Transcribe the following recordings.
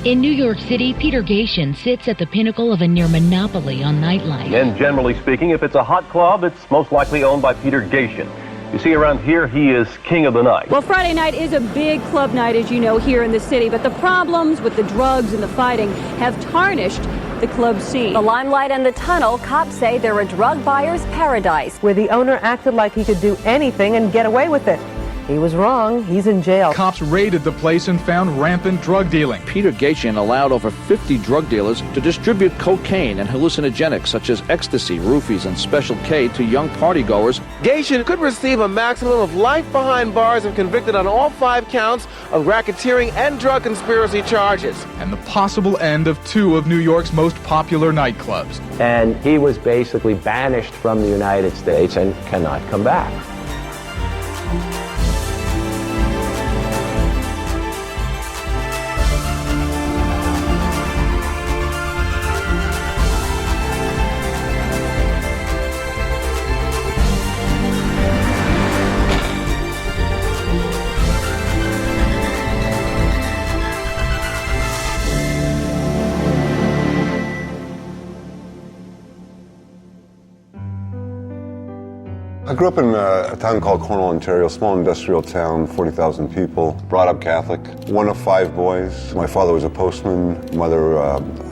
In New York City, Peter Gatien sits at the pinnacle of a near monopoly on nightlife. And generally speaking, if it's a hot club, it's most likely owned by Peter Gatien. You see, around here, he is king of the night. Well, Friday night is a big club night, as you know, here in the city. But the problems with the drugs and the fighting have tarnished the club scene. The Limelight and the Tunnel, cops say they're a drug buyer's paradise, where the owner acted like he could do anything and get away with it. He was wrong. He's in jail. Cops raided the place and found rampant drug dealing. Peter Gatien allowed over 50 drug dealers to distribute cocaine and hallucinogenics such as ecstasy, roofies, and Special K to young partygoers. Gatien could receive a maximum of life behind bars if convicted on all 5 counts of racketeering and drug conspiracy charges. And the possible end of 2 of New York's most popular nightclubs. And he was basically banished from the United States and cannot come back. I grew up in a town called Cornwall, Ontario, small industrial town, 40,000 people, brought up Catholic, one of 5 boys. My father was a postman, mother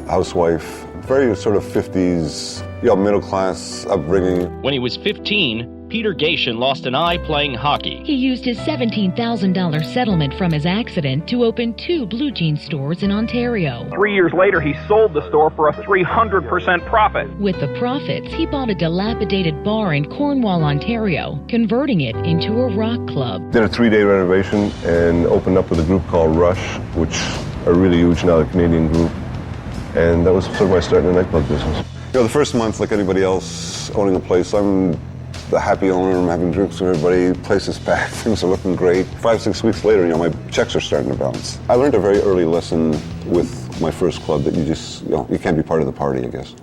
housewife, very sort of 50s, middle class upbringing. When he was 15, Peter Gatien lost an eye playing hockey. He used his $17,000 settlement from his accident to open 2 blue jean stores in Ontario. 3 years later, he sold the store for a 300% profit. With the profits, he bought a dilapidated bar in Cornwall, Ontario, converting it into a rock club. Did a 3-day renovation and opened up with a group called Rush, which are really huge now, a Canadian group. And that was sort of my start in the nightclub business. The first month, like anybody else owning a place, I'm the happy owner, I'm having drinks with everybody, place is packed, things are looking great. 5-6 weeks later, my checks are starting to bounce. I learned a very early lesson with my first club that you just, you can't be part of the party, I guess.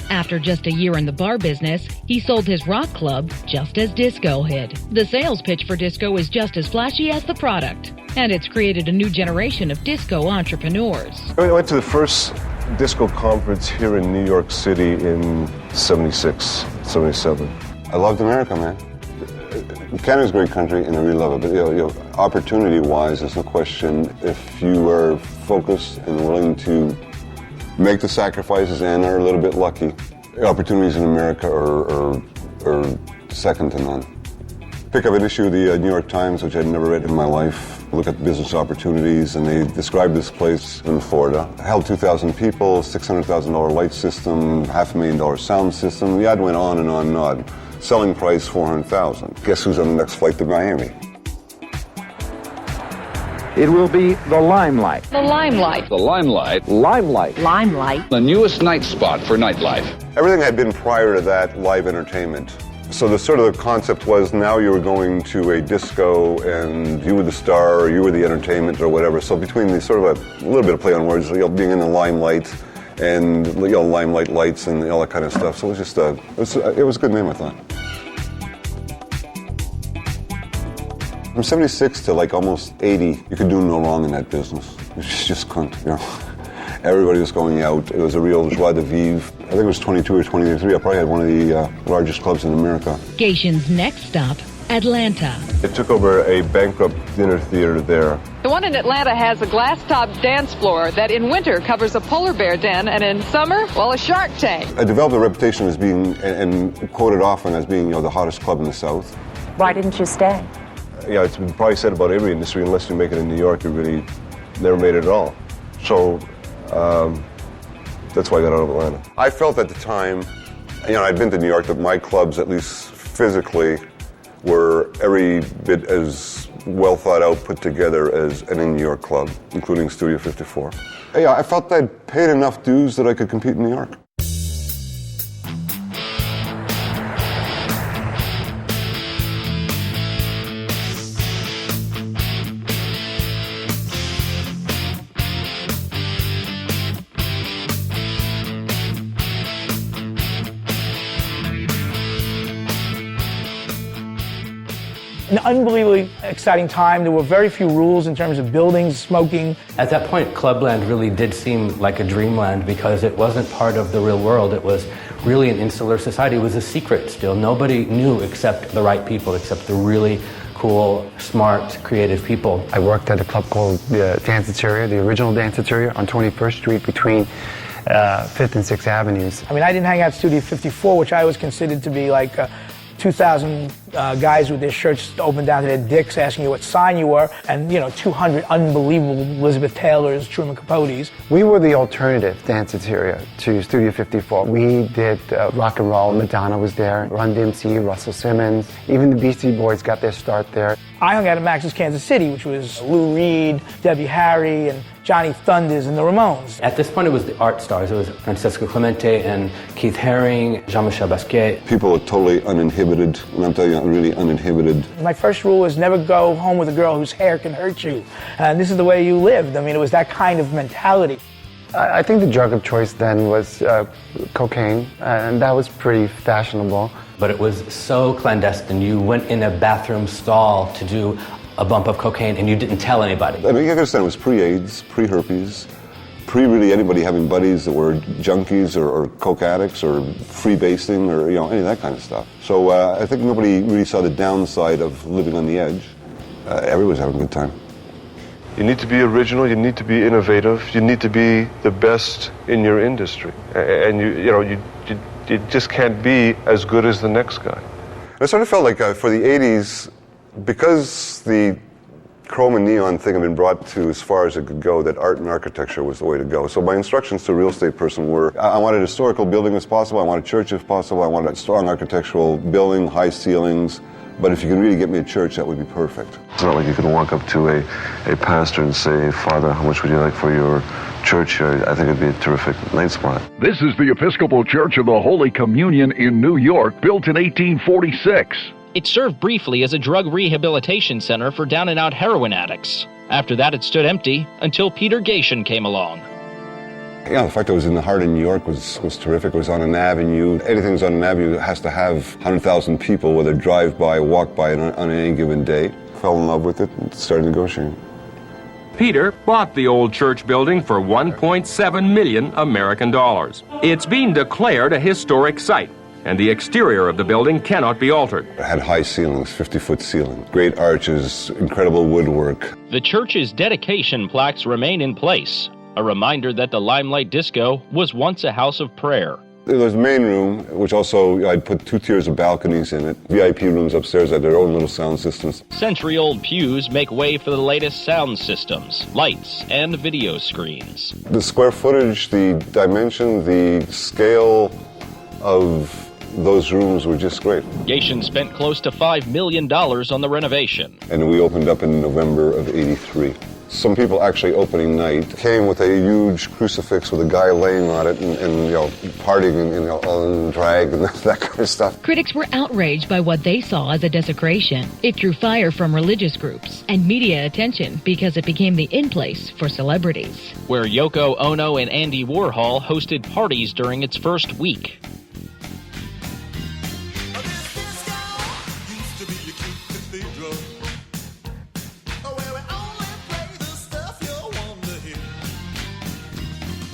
After just a year in the bar business, he sold his rock club just as disco hit. The sales pitch for disco is just as flashy as the product, and it's created a new generation of disco entrepreneurs. I went to the first disco conference here in New York City in 76, 77. I loved America, man. Canada's a great country, and I really love it. But opportunity-wise, there's no question. If you are focused and willing to make the sacrifices and are a little bit lucky, opportunities in America are second to none. Pick up an issue of the New York Times, which I'd never read in my life. Look at business opportunities, and they described this place in Florida. It held 2,000 people, $600,000 light system, $500,000 sound system. The ad went on and on and on. Selling price $400,000. Guess who's on the next flight to Miami? It will be the Limelight. The Limelight. The Limelight. Limelight. Limelight. The newest night spot for nightlife. Everything had been prior to that live entertainment. So the concept was now you were going to a disco and you were the star or you were the entertainment or whatever. So between the sort of a little bit of play on words, being in the limelight and limelight lights and all that kind of stuff. So it was just it was a good name, I thought. From 76 to almost 80, you could do no wrong in that business. You just couldn't, Everybody was going out. It was a real joie de vivre. I think it was 22 or 23. I probably had one of the largest clubs in America. Gatien's next stop, Atlanta. It took over a bankrupt dinner theater there. The one in Atlanta has a glass-top dance floor that in winter covers a polar bear den, and in summer, a shark tank. I developed a reputation as being, and quoted often as being, the hottest club in the South. Why didn't you stay? It's been probably said about every industry, unless you make it in New York, you really never made it at all. So that's why I got out of Atlanta. I felt at the time, I'd been to New York, that my clubs, at least physically, were every bit as well thought out, put together as any New York club, including Studio 54. I felt I'd paid enough dues that I could compete in New York. An unbelievably exciting time. There were very few rules in terms of buildings, smoking. At that point, Clubland really did seem like a dreamland because it wasn't part of the real world. It was really an insular society. It was a secret still. Nobody knew except the right people, except the really cool, smart, creative people. I worked at a club called the Danceteria, the original Danceteria on 21st Street between 5th and 6th Avenues. I mean, I didn't hang out at Studio 54, which I was considered to be like 2,000 guys with their shirts open down to their dicks asking you what sign you were, and, 200 unbelievable Elizabeth Taylors, Truman Capotes. We were the alternative Danceteria to Studio 54. We did rock and roll. Madonna was there, Run DMC, Russell Simmons. Even the Beastie Boys got their start there. I hung out at Max's Kansas City, which was Lou Reed, Debbie Harry, and Johnny Thunders and the Ramones. At this point, it was the art stars. It was Francesco Clemente and Keith Haring, Jean-Michel Basquiat. People are totally uninhibited, and I'm telling you, really uninhibited. My first rule was never go home with a girl whose hair can hurt you. And this is the way you lived. I mean, it was that kind of mentality. I think the drug of choice then was cocaine, and that was pretty fashionable. But it was so clandestine. You went in a bathroom stall to do a bump of cocaine and you didn't tell anybody. I mean, you understand, it was pre-AIDS, pre-herpes, pre-really anybody having buddies that were junkies or coke addicts or freebasing or, any of that kind of stuff. So I think nobody really saw the downside of living on the edge. Everyone was having a good time. You need to be original, you need to be innovative, you need to be the best in your industry. And you just can't be as good as the next guy. I sort of felt like for the 80s, because the chrome and neon thing had been brought to as far as it could go, that art and architecture was the way to go. So my instructions to a real estate person were, I wanted a historical building as possible, I wanted a church if possible, I wanted a strong architectural building, high ceilings, but if you can really get me a church, that would be perfect. It's not like you can walk up to a pastor and say, Father, how much would you like for your church here? I think it'd be a terrific night spot. This is the Episcopal Church of the Holy Communion in New York, built in 1846. It served briefly as a drug rehabilitation center for down-and-out heroin addicts. After that, it stood empty until Peter Gatien came along. Yeah, the fact that it was in the heart of New York was terrific. It was on an avenue. Anything that's on an avenue has to have 100,000 people, whether drive by, walk by on any given day. Fell in love with it and started negotiating. Peter bought the old church building for $1.7 million American dollars. It's been declared a historic site, and the exterior of the building cannot be altered. It had high ceilings, 50-foot ceiling, great arches, incredible woodwork. The church's dedication plaques remain in place, a reminder that the Limelight Disco was once a house of prayer. There was the main room, which also I'd put 2 tiers of balconies in it. VIP rooms upstairs had their own little sound systems. Century-old pews make way for the latest sound systems, lights, and video screens. The square footage, the dimension, the scale of those rooms were just great. Gatien spent close to $5 million on the renovation. And we opened up in November of '83. Some people actually opening night came with a huge crucifix with a guy laying on it and partying and drag and that kind of stuff. Critics were outraged by what they saw as a desecration. It drew fire from religious groups and media attention because it became the in-place for celebrities. Where Yoko Ono and Andy Warhol hosted parties during its first week.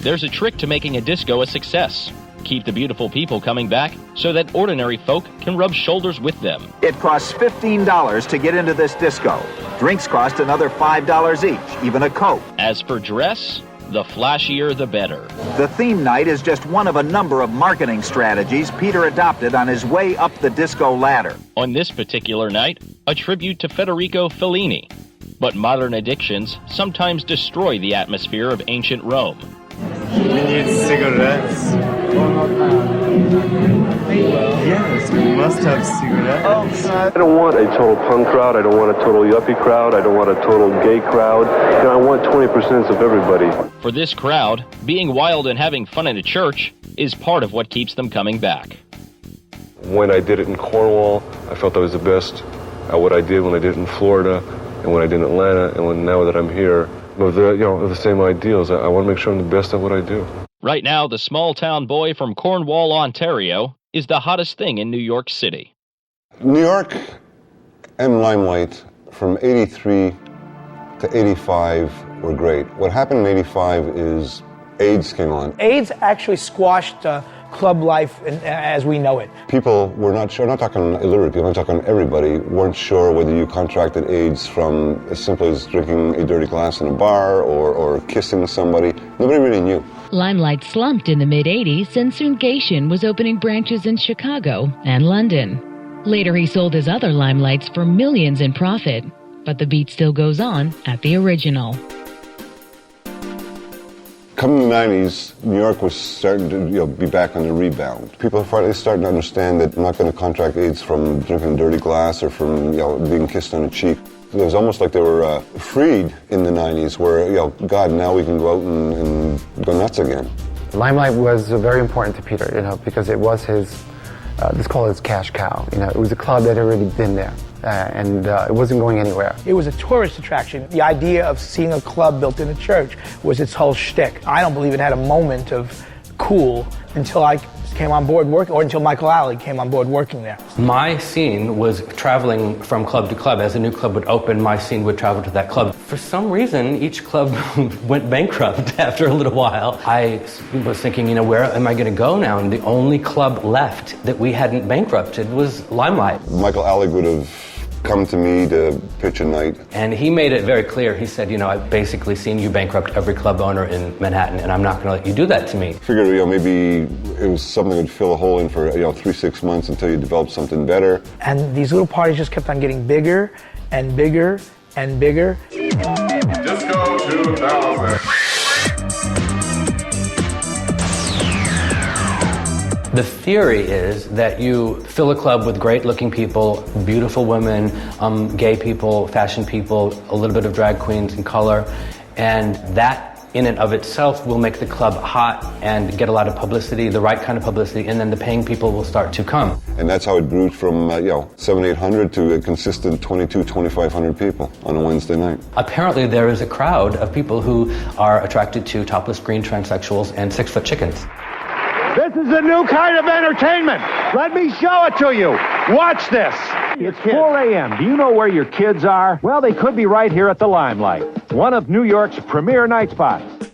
There's a trick to making a disco a success. Keep the beautiful people coming back so that ordinary folk can rub shoulders with them. It costs $15 to get into this disco. Drinks cost another $5 each, even a Coke. As for dress, the flashier the better. The theme night is just one of a number of marketing strategies Peter adopted on his way up the disco ladder. On this particular night, a tribute to Federico Fellini. But modern addictions sometimes destroy the atmosphere of ancient Rome. We need cigarettes. Yes, we must have cigarettes. I don't want a total punk crowd. I don't want a total yuppie crowd. I don't want a total gay crowd. I want 20% of everybody. For this crowd, being wild and having fun in a church is part of what keeps them coming back. When I did it in Cornwall, I felt I was the best at what I did when I did it in Florida and when I did in Atlanta, and now that I'm here, of the same ideals. I want to make sure I'm the best at what I do. Right now, the small-town boy from Cornwall, Ontario, is the hottest thing in New York City. New York and Limelight from 83 to 85 were great. What happened in 85 is AIDS came on. AIDS actually squashed club life as we know it. People were not sure, I'm not talking illiterate people, I'm talking everybody, weren't sure whether you contracted AIDS from as simple as drinking a dirty glass in a bar or kissing somebody. Nobody really knew. Limelight slumped in the mid-'80s, and soon Gatien was opening branches in Chicago and London. Later, he sold his other Limelights for millions in profit, but the beat still goes on at the original. Coming in the 90s, New York was starting to be back on the rebound. People are finally starting to understand that I'm not going to contract AIDS from drinking dirty glass or from being kissed on the cheek. It was almost like they were freed in the 90s where, God, now we can go out and go nuts again. Limelight was very important to Peter, because it was his, let's call it his cash cow. It was a club that had already been there. And it wasn't going anywhere. It was a tourist attraction. The idea of seeing a club built in a church was its whole shtick. I don't believe it had a moment of cool until I came on board working, or until Michael Alig came on board working there. My scene was traveling from club to club. As a new club would open, my scene would travel to that club. For some reason, each club went bankrupt after a little while. I was thinking, where am I going to go now? And the only club left that we hadn't bankrupted was Limelight. Michael Alig would have come to me to pitch a night. And he made it very clear. He said, I've basically seen you bankrupt every club owner in Manhattan, and I'm not going to let you do that to me. Figured, maybe it was something that would fill a hole in for, 3-6 months until you developed something better. And these little parties just kept on getting bigger and bigger and bigger. Disco 2000. The theory is that you fill a club with great-looking people, beautiful women, gay people, fashion people, a little bit of drag queens and color, and that in and of itself will make the club hot and get a lot of publicity, the right kind of publicity, and then the paying people will start to come. And that's how it grew from 700-800 to a consistent 2,500 people on a Wednesday night. Apparently there is a crowd of people who are attracted to topless green transsexuals and 6-foot chickens. This is a new kind of entertainment. Let me show it to you. Watch this. It's 4 a.m. Do you know where your kids are? Well, they could be right here at the Limelight, one of New York's premier night spots.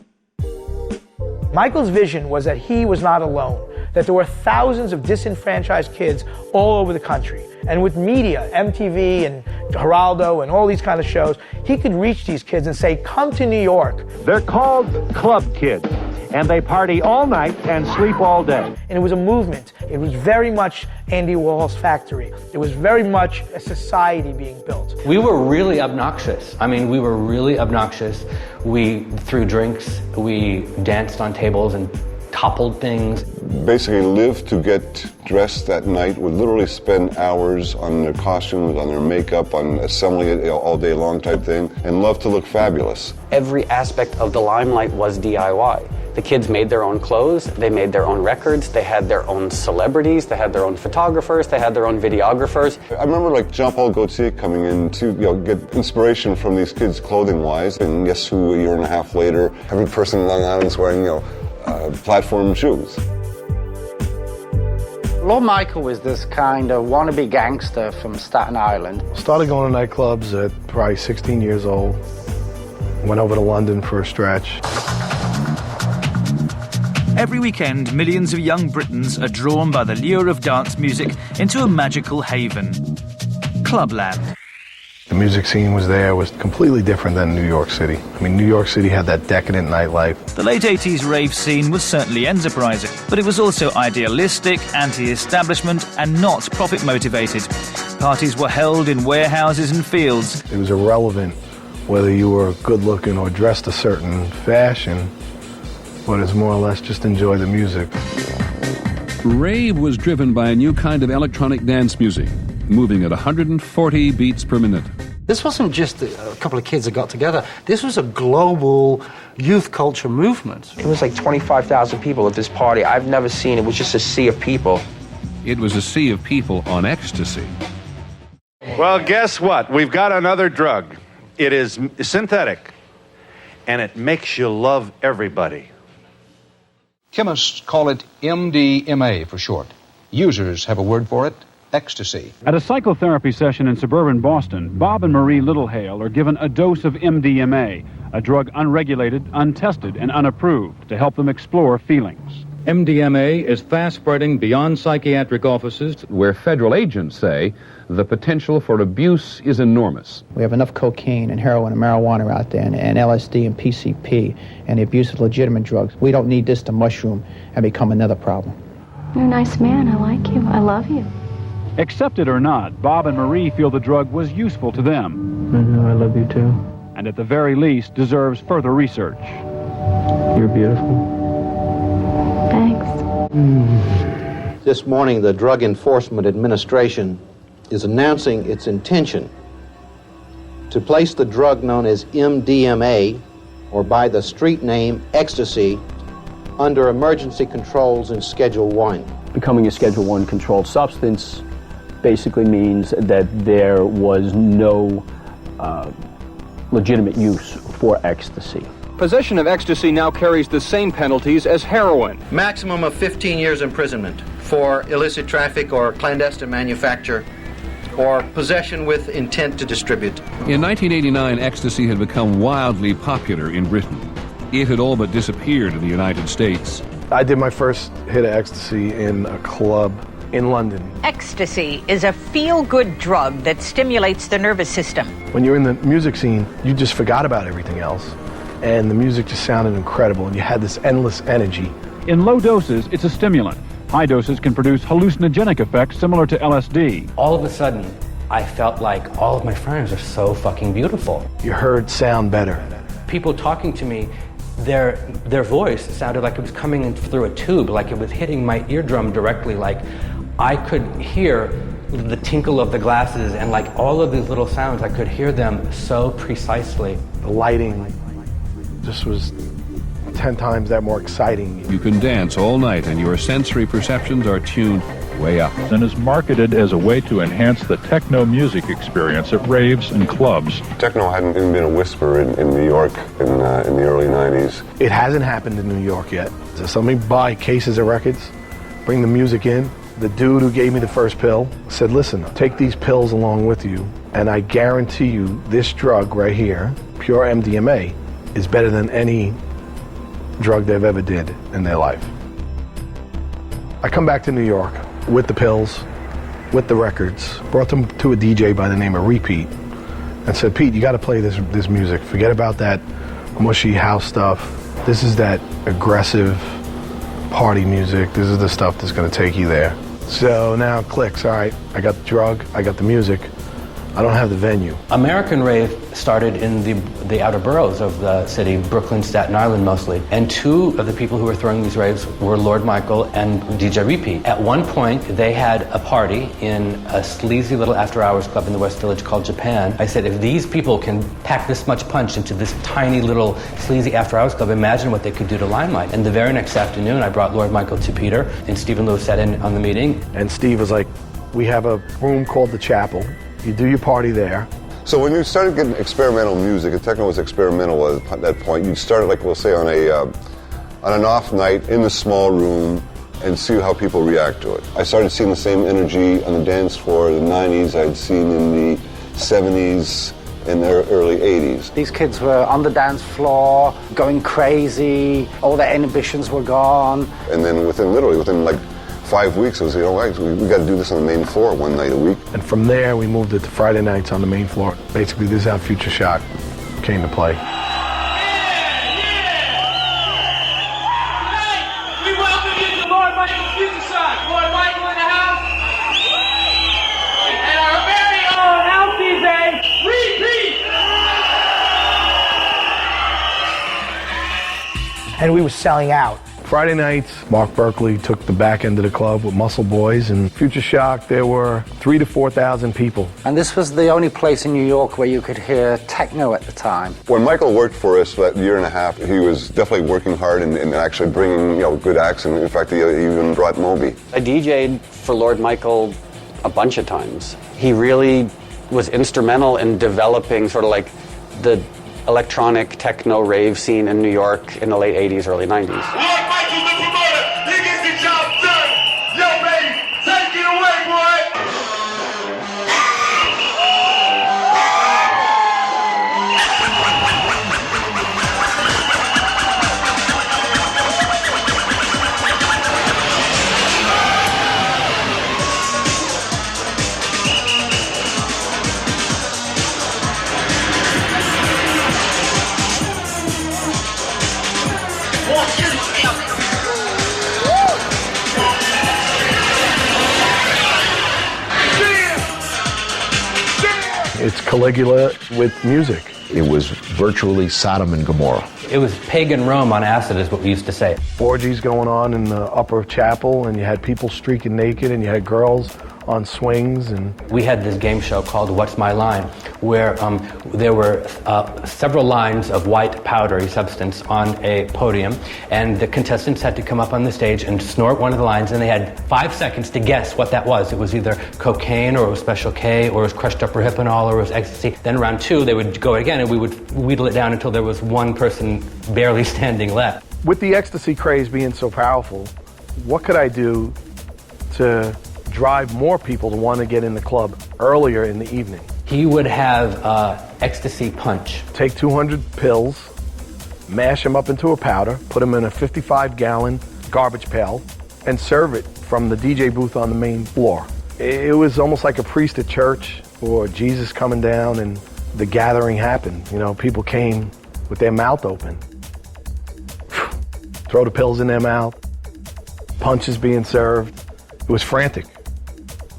Michael's vision was that he was not alone, that there were thousands of disenfranchised kids all over the country. And with media, MTV and Geraldo and all these kind of shows, he could reach these kids and say, come to New York. They're called Club Kids, and they party all night and sleep all day. And it was a movement. It was very much Andy Warhol's factory. It was very much a society being built. We were really obnoxious. We were really obnoxious. We threw drinks, we danced on tables and toppled things. Basically lived to get dressed that night, would literally spend hours on their costumes, on their makeup, on assembling it all day long type thing, and loved to look fabulous. Every aspect of the Limelight was DIY. The kids made their own clothes, they made their own records, they had their own celebrities, they had their own photographers, they had their own videographers. I remember Jean-Paul Gaultier coming in to get inspiration from these kids clothing-wise, and guess who, a year and a half later, every person in Long Island is wearing platform shoes. Lord Michael was this kind of wannabe gangster from Staten Island. Started going to nightclubs at probably 16 years old. Went over to London for a stretch. Every weekend, millions of young Britons are drawn by the lure of dance music into a magical haven, Clubland. The music scene was there, was completely different than New York City. New York City had that decadent nightlife. The late 80s rave scene was certainly enterprising, but it was also idealistic, anti-establishment, and not profit-motivated. Parties were held in warehouses and fields. It was irrelevant whether you were good-looking or dressed a certain fashion, but it's more or less just enjoy the music. Rave was driven by a new kind of electronic dance music, moving at 140 beats per minute. This wasn't just a couple of kids that got together. This was a global youth culture movement. It was like 25,000 people at this party. I've never seen it. It was just a sea of people. It was a sea of people on ecstasy. Well, guess what? We've got another drug. It is synthetic, and it makes you love everybody. Chemists call it MDMA for short. Users have a word for it, ecstasy. At a psychotherapy session in suburban Boston, Bob and Marie Littlehale are given a dose of MDMA, a drug unregulated, untested, and unapproved to help them explore feelings. MDMA is fast spreading beyond psychiatric offices, where federal agents say the potential for abuse is enormous. We have enough cocaine and heroin and marijuana out there, and LSD and PCP, and the abuse of legitimate drugs. We don't need this to mushroom and become another problem. You're a nice man. I like you. I love you. Accepted or not, Bob and Marie feel the drug was useful to them. I know I love you too. And at the very least deserves further research. You're beautiful. Thanks. This morning, the Drug Enforcement Administration is announcing its intention to place the drug known as MDMA, or by the street name ecstasy, under emergency controls in Schedule 1. Becoming a Schedule 1 controlled substance basically means that there was no legitimate use for ecstasy. Possession of ecstasy now carries the same penalties as heroin. Maximum of 15 years imprisonment for illicit traffic or clandestine manufacture or possession with intent to distribute. In 1989, ecstasy had become wildly popular in Britain. It had all but disappeared in the United States. I did my first hit of ecstasy in a club in London. Ecstasy is a feel-good drug that stimulates the nervous system. When you're in the music scene, you just forgot about everything else. And the music just sounded incredible, and you had this endless energy. In low doses, it's a stimulant. High doses can produce hallucinogenic effects similar to LSD. All of a sudden, I felt like all of my friends are so fucking beautiful. You heard sound better. People talking to me, their voice sounded like it was coming in through a tube, like it was hitting my eardrum directly, like I could hear the tinkle of the glasses and like all of these little sounds, I could hear them so precisely. The lighting just was 10 times that more exciting. You can dance all night and your sensory perceptions are tuned way up. And is marketed as a way to enhance the techno music experience at raves and clubs. Techno hadn't even been a whisper in New York in the early 90s. It hasn't happened in New York yet. So somebody buy cases of records, bring the music in. The dude who gave me the first pill said, listen, take these pills along with you, and I guarantee you this drug right here, pure MDMA, is better than any drug they've ever did in their life. I come back to New York with the pills, with the records, brought them to a DJ by the name of Repeat, and said, Pete, you got to play this music. Forget about that mushy house stuff. This is that aggressive party music. This is the stuff that's going to take you there. So now it clicks. All right, I got the drug, I got the music. I don't have the venue. American rave started in the outer boroughs of the city, Brooklyn, Staten Island mostly. And two of the people who were throwing these raves were Lord Michael and DJ Repeat. At one point, they had a party in a sleazy little after-hours club in the West Village called Japan. I said, if these people can pack this much punch into this tiny little sleazy after-hours club, imagine what they could do to Limelight. And the very next afternoon, I brought Lord Michael to Peter, and Stephen Lewis sat in on the meeting. And Steve was like, we have a room called the Chapel. You do your party there. So when you started getting experimental music, and techno was experimental at that point, you started, like we'll say, on an off night in the small room and see how people react to it. I started seeing the same energy on the dance floor in the 90s I'd seen in the 70s and the early 80s. These kids were on the dance floor, going crazy, all their inhibitions were gone. And then within like 5 weeks, it was, we got to do this on the main floor one night a week. And from there, we moved it to Friday nights on the main floor. Basically, this is how Future Shock came to play. We welcome you to Lord Michael's Future Shock. Lord Michael in the house. And our very own house DJ, Repeat. And we were selling out. Friday nights, Mark Berkeley took the back end of the club with Muscle Boys, and Future Shock, there were 3,000 to 4,000 people. And this was the only place in New York where you could hear techno at the time. When Michael worked for us for that year and a half, he was definitely working hard and actually bringing good acts, and in fact, he even brought Moby. I DJ'd for Lord Michael a bunch of times. He really was instrumental in developing sort of like the electronic techno rave scene in New York in the late 80s, early 90s. Lord Michael's the promoter. He gets the job done. Yo, baby, take it away, boy. It's Caligula with music. It was virtually Sodom and Gomorrah. It was pagan Rome on acid, is what we used to say. Orgies going on in the upper chapel, and you had people streaking naked, and you had girls on swings. And we had this game show called What's My Line, where there were several lines of white powdery substance on a podium, and the contestants had to come up on the stage and snort one of the lines, and they had 5 seconds to guess what that was. It was either cocaine, or it was Special K, or it was crushed up Rohypnol, or it was ecstasy. Then round two, they would go again, and we would wheedle it down until there was one person barely standing left. With the ecstasy craze being so powerful, what could I do to drive more people to want to get in the club earlier in the evening? He would have ecstasy punch. Take 200 pills, mash them up into a powder, put them in a 55-gallon garbage pail, and serve it from the DJ booth on the main floor. It was almost like a priest at church or Jesus coming down, and the gathering happened. You know, people came with their mouth open. Throw the pills in their mouth, punches being served. It was frantic.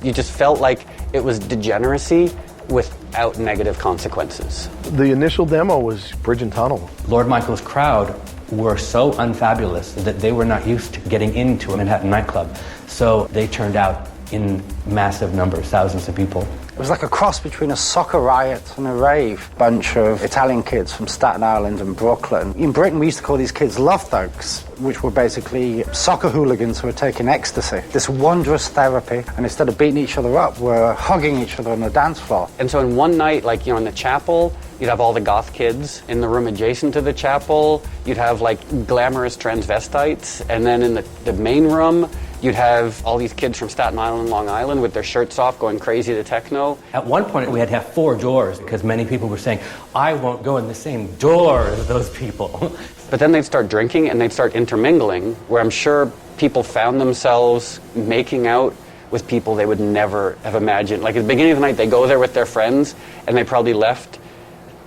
You just felt like it was degeneracy without negative consequences. The initial demo was Bridge and Tunnel. Lord Michael's crowd were so unfabulous that they were not used to getting into a Manhattan nightclub. So they turned out in massive numbers, thousands of people. It was like a cross between a soccer riot and a rave. Bunch of Italian kids from Staten Island and Brooklyn. In Britain, we used to call these kids love thugs, which were basically soccer hooligans who were taking ecstasy. This wondrous therapy, and instead of beating each other up, we're hugging each other on the dance floor. And so in one night, like, you know, in the chapel, you'd have all the goth kids. In the room adjacent to the chapel, you'd have, like, glamorous transvestites. And then in the main room, you'd have all these kids from Staten Island and Long Island with their shirts off going crazy to techno. At one point, we had to have 4 doors because many people were saying, I won't go in the same door as those people. But then they'd start drinking and they'd start intermingling, where I'm sure people found themselves making out with people they would never have imagined. Like at the beginning of the night, they go there with their friends and they probably left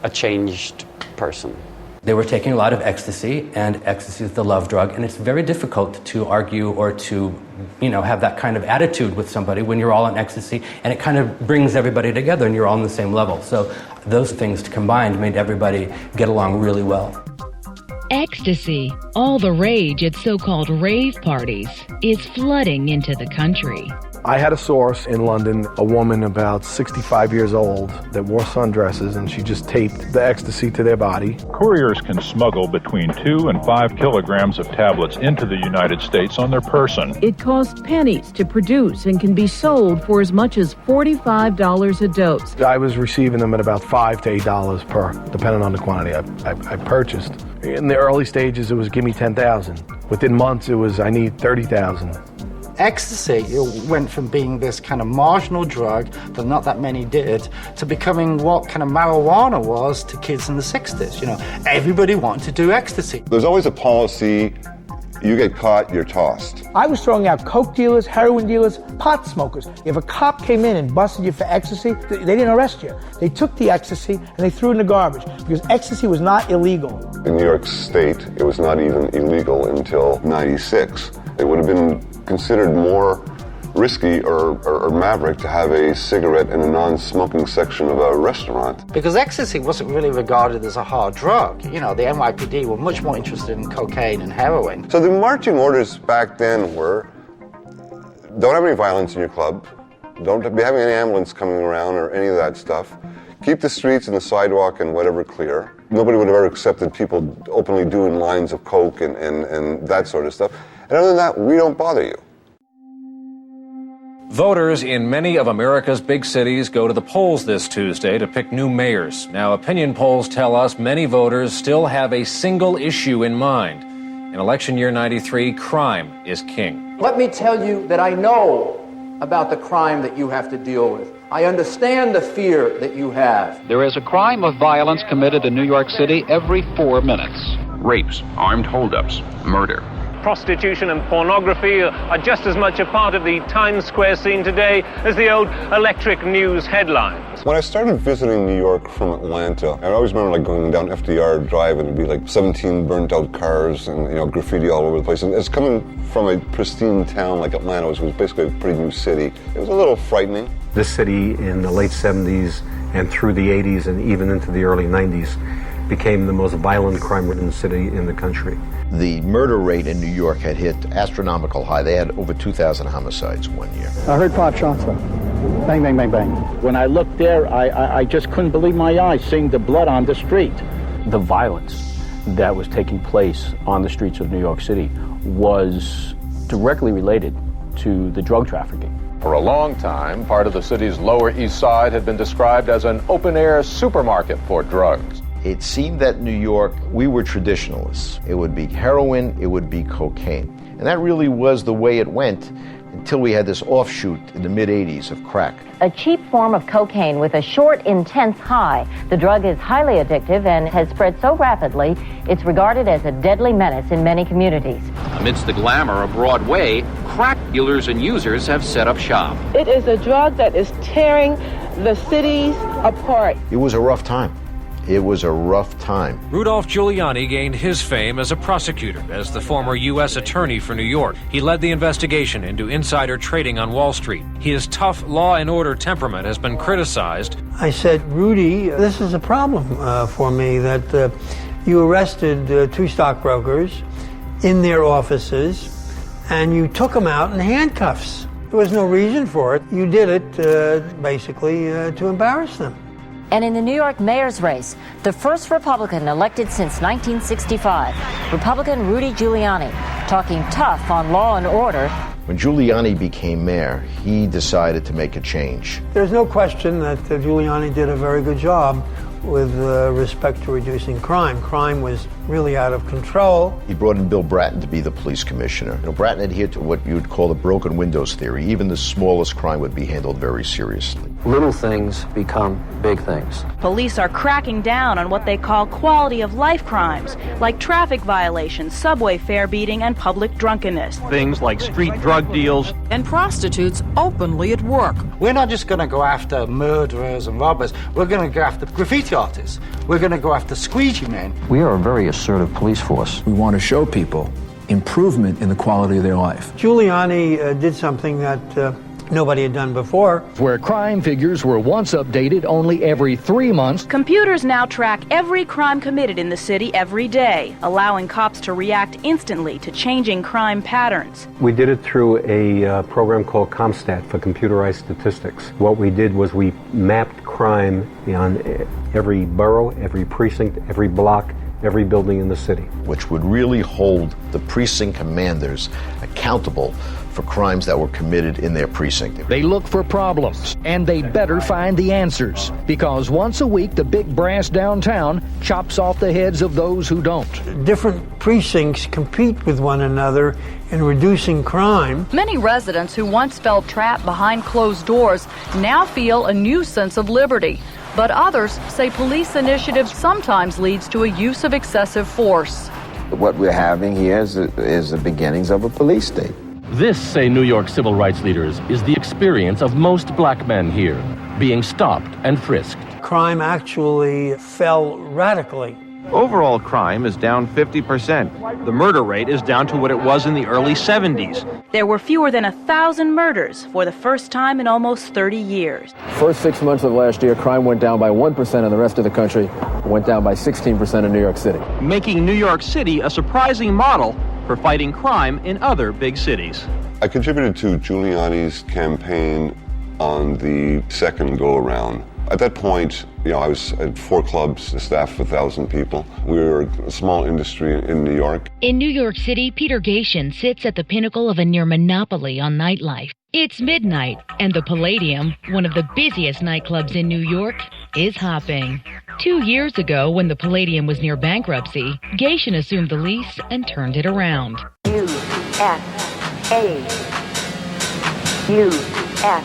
a changed person. They were taking a lot of ecstasy, and ecstasy is the love drug, and it's very difficult to argue or to, have that kind of attitude with somebody when you're all on ecstasy, and it kind of brings everybody together and you're all on the same level. So those things combined made everybody get along really well. Ecstasy, all the rage at so-called rave parties, is flooding into the country. I had a source in London, a woman about 65 years old that wore sundresses, and she just taped the ecstasy to their body. Couriers can smuggle between 2 and 5 kilograms of tablets into the United States on their person. It costs pennies to produce and can be sold for as much as $45 a dose. I was receiving them at about $5 to $8 per, depending on the quantity I purchased. In the early stages, it was give me 10,000. Within months, it was I need 30,000. Ecstasy, it went from being this kind of marginal drug that not that many did to becoming what kind of marijuana was to kids in the 60s. Everybody wanted to do ecstasy. There's always a policy, you get caught, you're tossed. I was throwing out coke dealers, heroin dealers, pot smokers. If a cop came in and busted you for ecstasy, they didn't arrest you. They took the ecstasy and they threw it in the garbage because ecstasy was not illegal. In New York State, it was not even illegal until '96. It would have been considered more risky or maverick to have a cigarette in a non-smoking section of a restaurant. Because ecstasy wasn't really regarded as a hard drug. The NYPD were much more interested in cocaine and heroin. So the marching orders back then were, don't have any violence in your club, don't be having any ambulance coming around or any of that stuff. Keep the streets and the sidewalk and whatever clear. Nobody would have ever accepted people openly doing lines of coke and that sort of stuff. And other than that, we don't bother you. Voters in many of America's big cities go to the polls this Tuesday to pick new mayors. Now, opinion polls tell us many voters still have a single issue in mind. In election year 93, crime is king. Let me tell you that I know about the crime that you have to deal with. I understand the fear that you have. There is a crime of violence committed in New York City every 4 minutes. Rapes, armed holdups, murder. prostitution and pornography are just as much a part of the Times Square scene today as the old electric news headlines. When I started visiting New York from Atlanta, I always remember like going down FDR Drive and it'd be like 17 burnt out cars and graffiti all over the place. And it's coming from a pristine town like Atlanta, which was basically a pretty new city. It was a little frightening. This city in the late 70s and through the 80s and even into the early 90s became the most violent crime-ridden city in the country. The murder rate in New York had hit astronomical high. They had over 2,000 homicides one year. I heard 5 shots, though. Bang, bang, bang, bang. When I looked there, I just couldn't believe my eyes seeing the blood on the street. The violence that was taking place on the streets of New York City was directly related to the drug trafficking. For a long time, part of the city's Lower East Side had been described as an open-air supermarket for drugs. It seemed that New York, we were traditionalists. It would be heroin, it would be cocaine. And that really was the way it went until we had this offshoot in the mid-'80s of crack. A cheap form of cocaine with a short, intense high. The drug is highly addictive and has spread so rapidly, it's regarded as a deadly menace in many communities. Amidst the glamour of Broadway, crack dealers and users have set up shop. It is a drug that is tearing the cities apart. It was a rough time. It was a rough time. Rudolph Giuliani gained his fame as a prosecutor. As the former U.S. Attorney for New York, he led the investigation into insider trading on Wall Street. His tough law and order temperament has been criticized. I said, Rudy, this is a problem for me that you arrested 2 stockbrokers in their offices and you took them out in handcuffs. There was no reason for it. You did it basically to embarrass them. And in the New York mayor's race, the first Republican elected since 1965, Republican Rudy Giuliani, talking tough on law and order. When Giuliani became mayor, he decided to make a change. There's no question that Giuliani did a very good job with respect to reducing crime. Crime was really out of control. He brought in Bill Bratton to be the police commissioner. Bratton adhered to what you would call the broken windows theory. Even the smallest crime would be handled very seriously. Little things become big things. Police are cracking down on what they call quality of life crimes, like traffic violations, subway fare beating, and public drunkenness. Things like street drug deals. And prostitutes openly at work. We're not just going to go after murderers and robbers. We're going to go after graffiti artists. We're going to go after squeegee men. We are a very assertive police force. We want to show people improvement in the quality of their life. Giuliani did something that nobody had done before. Where crime figures were once updated only every 3 months. Computers now track every crime committed in the city every day, allowing cops to react instantly to changing crime patterns. We did it through a program called ComStat for computerized statistics. What we did was we mapped crime on every borough, every precinct, every block, every building in the city. Which would really hold the precinct commanders accountable for crimes that were committed in their precinct. They look for problems, and they better find the answers, because once a week the big brass downtown chops off the heads of those who don't. Different precincts compete with one another in reducing crime. Many residents who once felt trapped behind closed doors now feel a new sense of liberty. But others say police initiative sometimes leads to a use of excessive force. What we're having here is the beginnings of a police state. This, say New York civil rights leaders, is the experience of most black men here, being stopped and frisked. Crime actually fell radically. Overall crime is down 50%. The murder rate is down to what it was in the early 70s. There were fewer than 1,000 murders for the first time in almost 30 years. First 6 months of last year, crime went down by 1% in the rest of the country, went down by 16% in New York City. Making New York City a surprising model for fighting crime in other big cities. I contributed to Giuliani's campaign on the second go-around. At that point, I was at 4 clubs, a staff of 1,000 people. We were a small industry in New York. In New York City, Peter Gatien sits at the pinnacle of a near monopoly on nightlife. It's midnight, and the Palladium, one of the busiest nightclubs in New York, is hopping. 2 years ago, when the Palladium was near bankruptcy, Gatien assumed the lease and turned it around. USA. USA.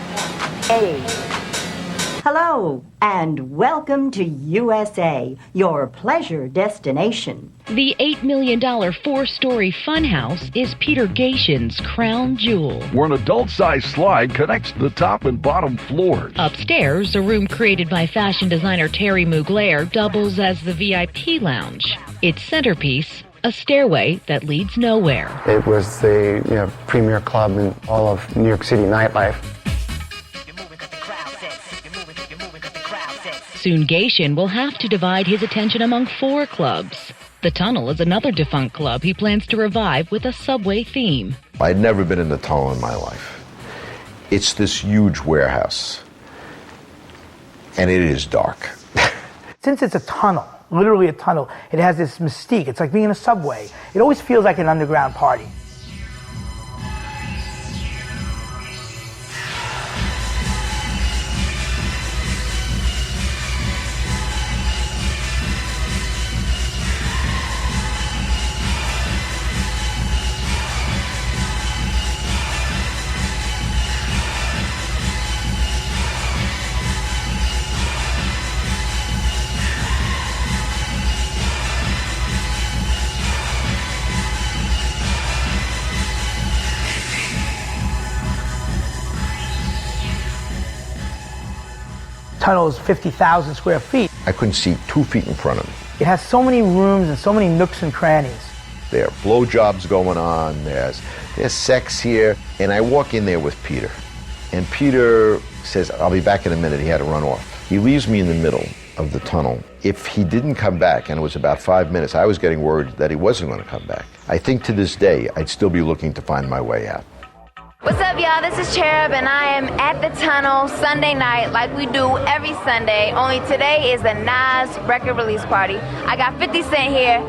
Hello, and welcome to USA, your pleasure destination. The $8 million four-story funhouse is Peter Gatien's crown jewel. Where an adult-sized slide connects the top and bottom floors. Upstairs, a room created by fashion designer Terry Mugler doubles as the VIP lounge. Its centerpiece, a stairway that leads nowhere. It was the premier club in all of New York City nightlife. Soon Gatien will have to divide his attention among 4 clubs. The Tunnel is another defunct club he plans to revive with a subway theme. I'd never been in the Tunnel in my life. It's this huge warehouse, and it is dark. Since it's a tunnel, literally a tunnel, it has this mystique. It's like being in a subway. It always feels like an underground party. Tunnel is 50,000 square feet. I couldn't see 2 feet in front of me. It has so many rooms and so many nooks and crannies. There are blowjobs going on, there's sex here, and I walk in there with Peter. And Peter says, I'll be back in a minute. He had to run off. He leaves me in the middle of the tunnel. If he didn't come back, and it was about 5 minutes, I was getting worried that he wasn't going to come back. I think to this day, I'd still be looking to find my way out. What's up, y'all? This is Cherub, and I am at the Tunnel Sunday night like we do every Sunday, only today is the Nas record release party. I got 50 Cent here,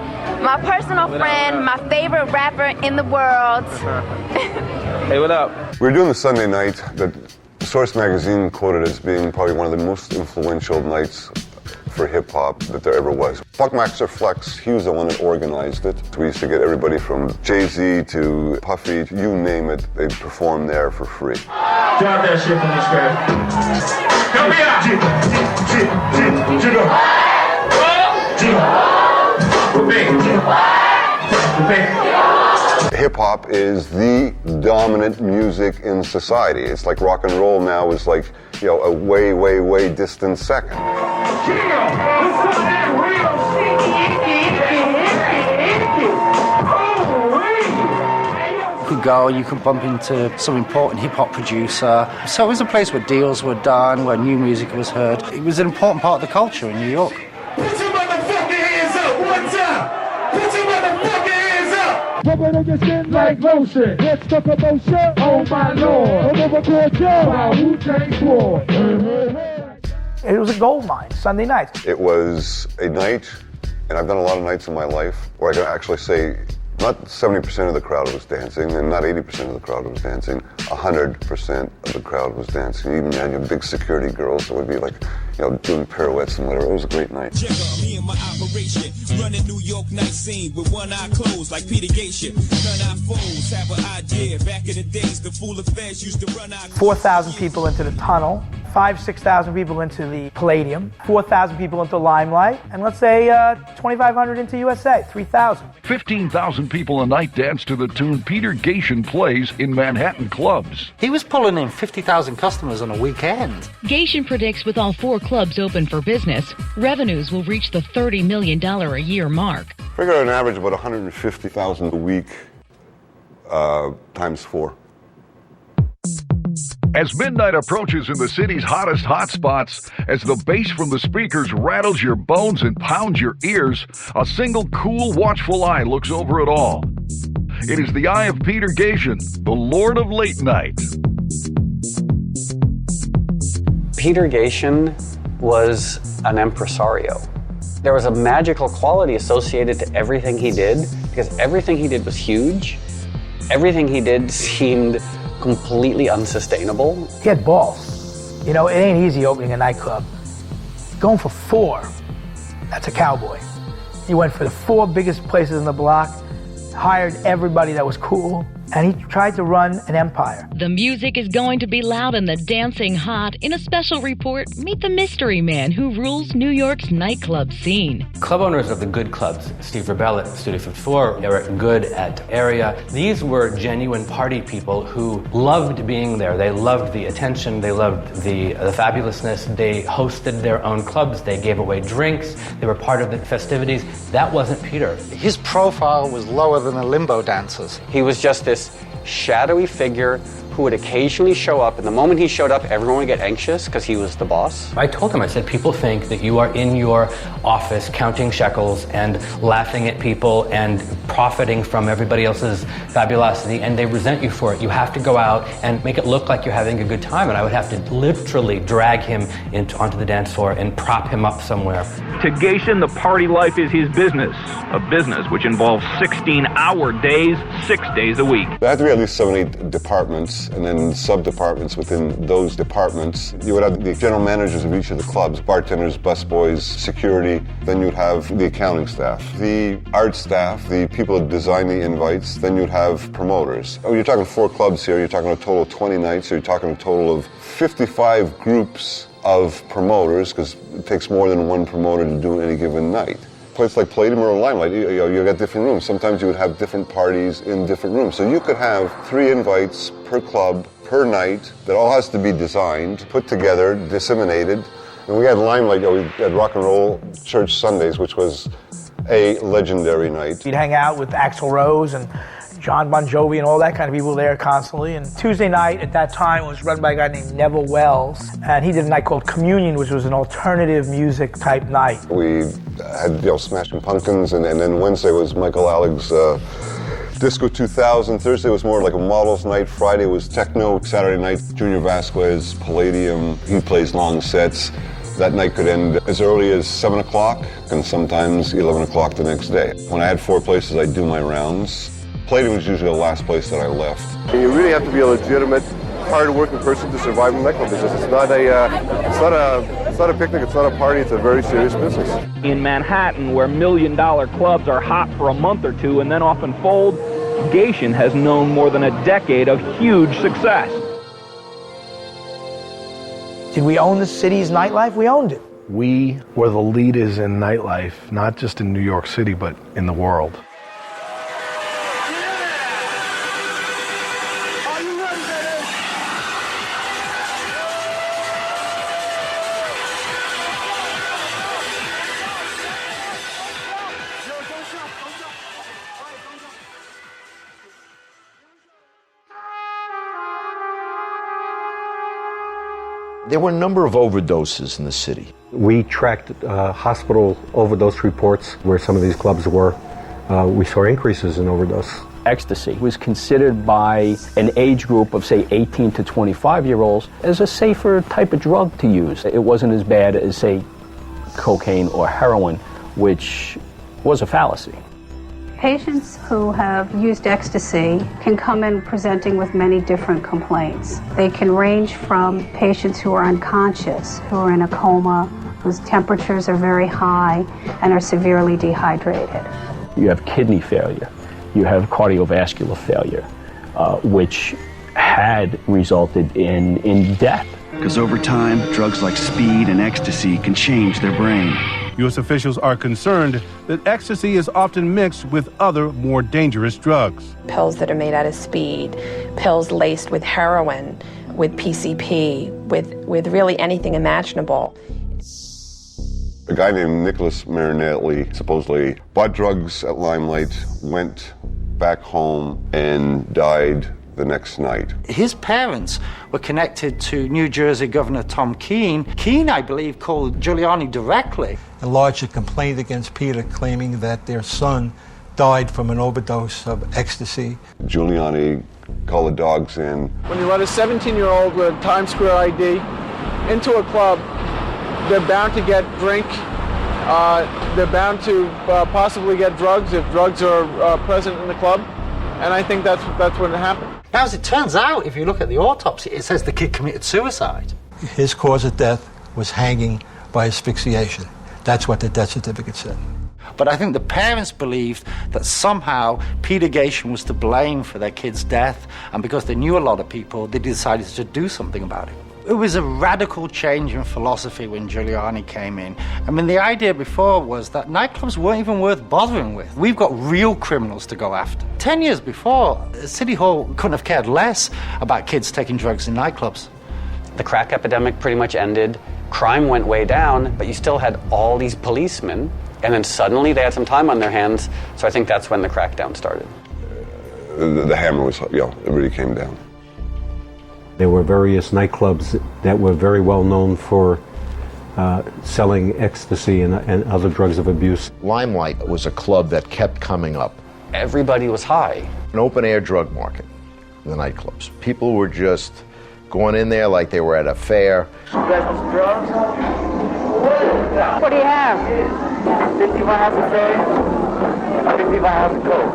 my personal friend, my favorite rapper in the world. Hey, what up? We were doing the Sunday night that Source magazine quoted as being probably one of the most influential nights for hip-hop that there ever was. Funkmaster Flex, he was the one that organized it. We used to get everybody from Jay-Z to Puffy, you name it, they'd perform there for free. Drop that shit from the scratch. Help me out! Hip-hop is the dominant music in society. It's like rock and roll now is like, you know, a way, way, way distant second. You could go, you could bump into some important hip-hop producer. So it was a place where deals were done, where new music was heard. It was an important part of the culture in New York. Put your motherfucking hands up one time! Put your motherfucking hands up! Rub it on your skin like lotion. Let's talk about shit. Oh my lord. I'm over Wu-Tang Sword. It was a gold mine, Sunday nights. It was a night, and I've done a lot of nights in my life, where I can actually say not 70% of the crowd was dancing, and not 80% of the crowd was dancing. 100% of the crowd was dancing. Even you had your big security girls that would be like, you know, doing pirouettes and whatever. It was a great night. Check out me and my operation, running New York night scene with one eye closed like Peter Gatien. None our foes have an idea. Back in the days, the fool affairs used to run out. 4,000 people into the Tunnel, 6,000 people into the Palladium, 4,000 people into Limelight, and let's say 2,500 into USA, 3,000. 15,000 people a night dance to the tune Peter Gatien plays in Manhattan clubs. He was pulling in 50,000 customers on a weekend. Gatien predicts with all 4 clubs open for business, revenues will reach the $30 million a year mark. Figure on average about 150,000 a week times 4. As midnight approaches in the city's hottest hotspots, as the bass from the speakers rattles your bones and pounds your ears, a single cool, watchful eye looks over it all. It is the eye of Peter Gatien, the Lord of Late Night. Peter Gatien was an impresario. There was a magical quality associated to everything he did, because everything he did was huge. Everything he did seemed completely unsustainable. He had balls. You know, it ain't easy opening a nightclub. Going for 4, that's a cowboy. He went for the 4 biggest places in the block, hired everybody that was cool, and he tried to run an empire. The music is going to be loud and the dancing hot. In a special report, meet the mystery man who rules New York's nightclub scene. Club owners of the good clubs, Steve Rebell at Studio 54, Eric Good at Area, these were genuine party people who loved being there. They loved the attention, they loved the fabulousness. They hosted their own clubs, they gave away drinks, they were part of the festivities. That wasn't Peter. His profile was lower than a limbo dancer's. He was just this shadowy figure who would occasionally show up, and the moment he showed up, everyone would get anxious because he was the boss. I told him, I said, people think that you are in your office counting shekels and laughing at people and profiting from everybody else's fabulosity, and they resent you for it. You have to go out and make it look like you're having a good time, and I would have to literally drag him onto the dance floor and prop him up somewhere. To Gatien, the party life is his business, a business which involves 16-hour days, 6 days a week. There had to be at least 7-8 departments, and then sub-departments within those departments. You would have the general managers of each of the clubs, bartenders, busboys, security. Then you'd have the accounting staff, the art staff, the people that design the invites. Then you'd have promoters. Oh, you're talking 4 clubs here. You're talking a total of 20 nights. So you're talking a total of 55 groups of promoters, because it takes more than one promoter to do any given night. Place like Palladium or Limelight, you got different rooms. Sometimes you would have different parties in different rooms. So you could have 3 invites per club, per night, that all has to be designed, put together, disseminated. And we had Limelight, we had Rock and Roll Church Sundays, which was a legendary night. You'd hang out with Axl Rose and John Bon Jovi and all that kind of people there constantly. And Tuesday night at that time was run by a guy named Neville Wells, and he did a night called Communion, which was an alternative music type night. We had Smashing Pumpkins, and then Wednesday was Michael Alig's Disco 2000. Thursday was more like a models night. Friday was techno. Saturday night, Junior Vasquez, Palladium. He plays long sets. That night could end as early as 7 o'clock and sometimes 11 o'clock the next day. When I had 4 places, I'd do my rounds. Palladium was usually the last place that I left. And you really have to be a legitimate, hard-working person to survive in the nightclub business. It's not a picnic. It's not a party. It's a very serious business. In Manhattan, where million-dollar clubs are hot for a month or two and then often fold, Gatien has known more than a decade of huge success. Did we own the city's nightlife? We owned it. We were the leaders in nightlife, not just in New York City, but in the world. There were a number of overdoses in the city. We tracked hospital overdose reports where some of these clubs were. We saw increases in overdose. Ecstasy was considered by an age group of, say, 18 to 25-year-olds as a safer type of drug to use. It wasn't as bad as, say, cocaine or heroin, which was a fallacy. Patients who have used ecstasy can come in presenting with many different complaints. They can range from patients who are unconscious, who are in a coma, whose temperatures are very high and are severely dehydrated. You have kidney failure, you have cardiovascular failure, which had resulted in death. Because over time, drugs like speed and ecstasy can change their brain. U.S. officials are concerned that ecstasy is often mixed with other, more dangerous drugs. Pills that are made out of speed, pills laced with heroin, with PCP, with really anything imaginable. A guy named Nicholas Marinelli supposedly bought drugs at Limelight, went back home, and died the next night. His parents were connected to New Jersey Governor Tom Keene. Keene, I believe, called Giuliani directly. And lodged a complaint against Peter, claiming that their son died from an overdose of ecstasy. Giuliani called the dogs in. When you let a 17-year-old with a Times Square ID into a club, they're bound to get drink. They're bound to possibly get drugs if drugs are present in the club. And I think that's what happened. Now, as it turns out, if you look at the autopsy, it says the kid committed suicide. His cause of death was hanging by asphyxiation. That's what the death certificate said. But I think the parents believed that somehow Peter Gatien was to blame for their kid's death, and because they knew a lot of people, they decided to do something about it. It was a radical change in philosophy when Giuliani came in. I mean, the idea before was that nightclubs weren't even worth bothering with. We've got real criminals to go after. 10 years before, City Hall couldn't have cared less about kids taking drugs in nightclubs. The crack epidemic pretty much ended. Crime went way down, but you still had all these policemen, and then suddenly they had some time on their hands, so I think that's when the crackdown started. The hammer was, it really came down. There were various nightclubs that were very well known for selling ecstasy and other drugs of abuse. Limelight was a club that kept coming up. Everybody was high. An open-air drug market, the nightclubs. People were just going in there like they were at a fair. Special drugs? What do you have? 50 miles a day, 50 miles a coke.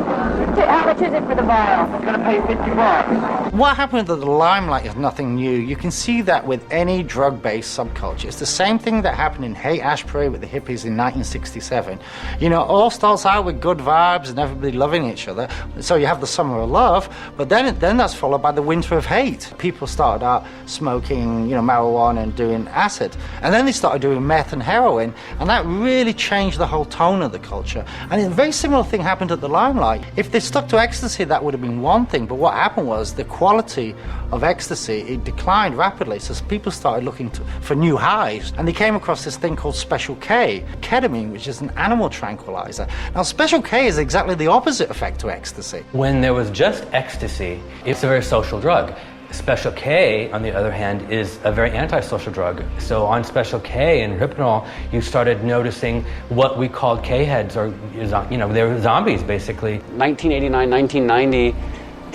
How much is it for the vial? I'm going to pay $50. What happened at the Limelight is nothing new. You can see that with any drug-based subculture. It's the same thing that happened in Haight-Ashbury with the hippies in 1967. You know, all starts out with good vibes and everybody loving each other. So you have the summer of love, but then that's followed by the winter of hate. People started out smoking, marijuana and doing acid. And then they started doing meth and heroin, and that really changed the whole tone of the culture. And a very similar thing happened at the Limelight. If they stuck to ecstasy, that would have been one thing, but what happened was the quality of ecstasy, it declined rapidly, so people started looking for new highs, and they came across this thing called Special K, ketamine, which is an animal tranquilizer. Now, Special K is exactly the opposite effect to ecstasy. When there was just ecstasy, it's a very social drug. Special K, on the other hand, is a very antisocial drug. So on Special K and Hypnol, you started noticing what we called K-heads, or, they were zombies, basically. 1989, 1990,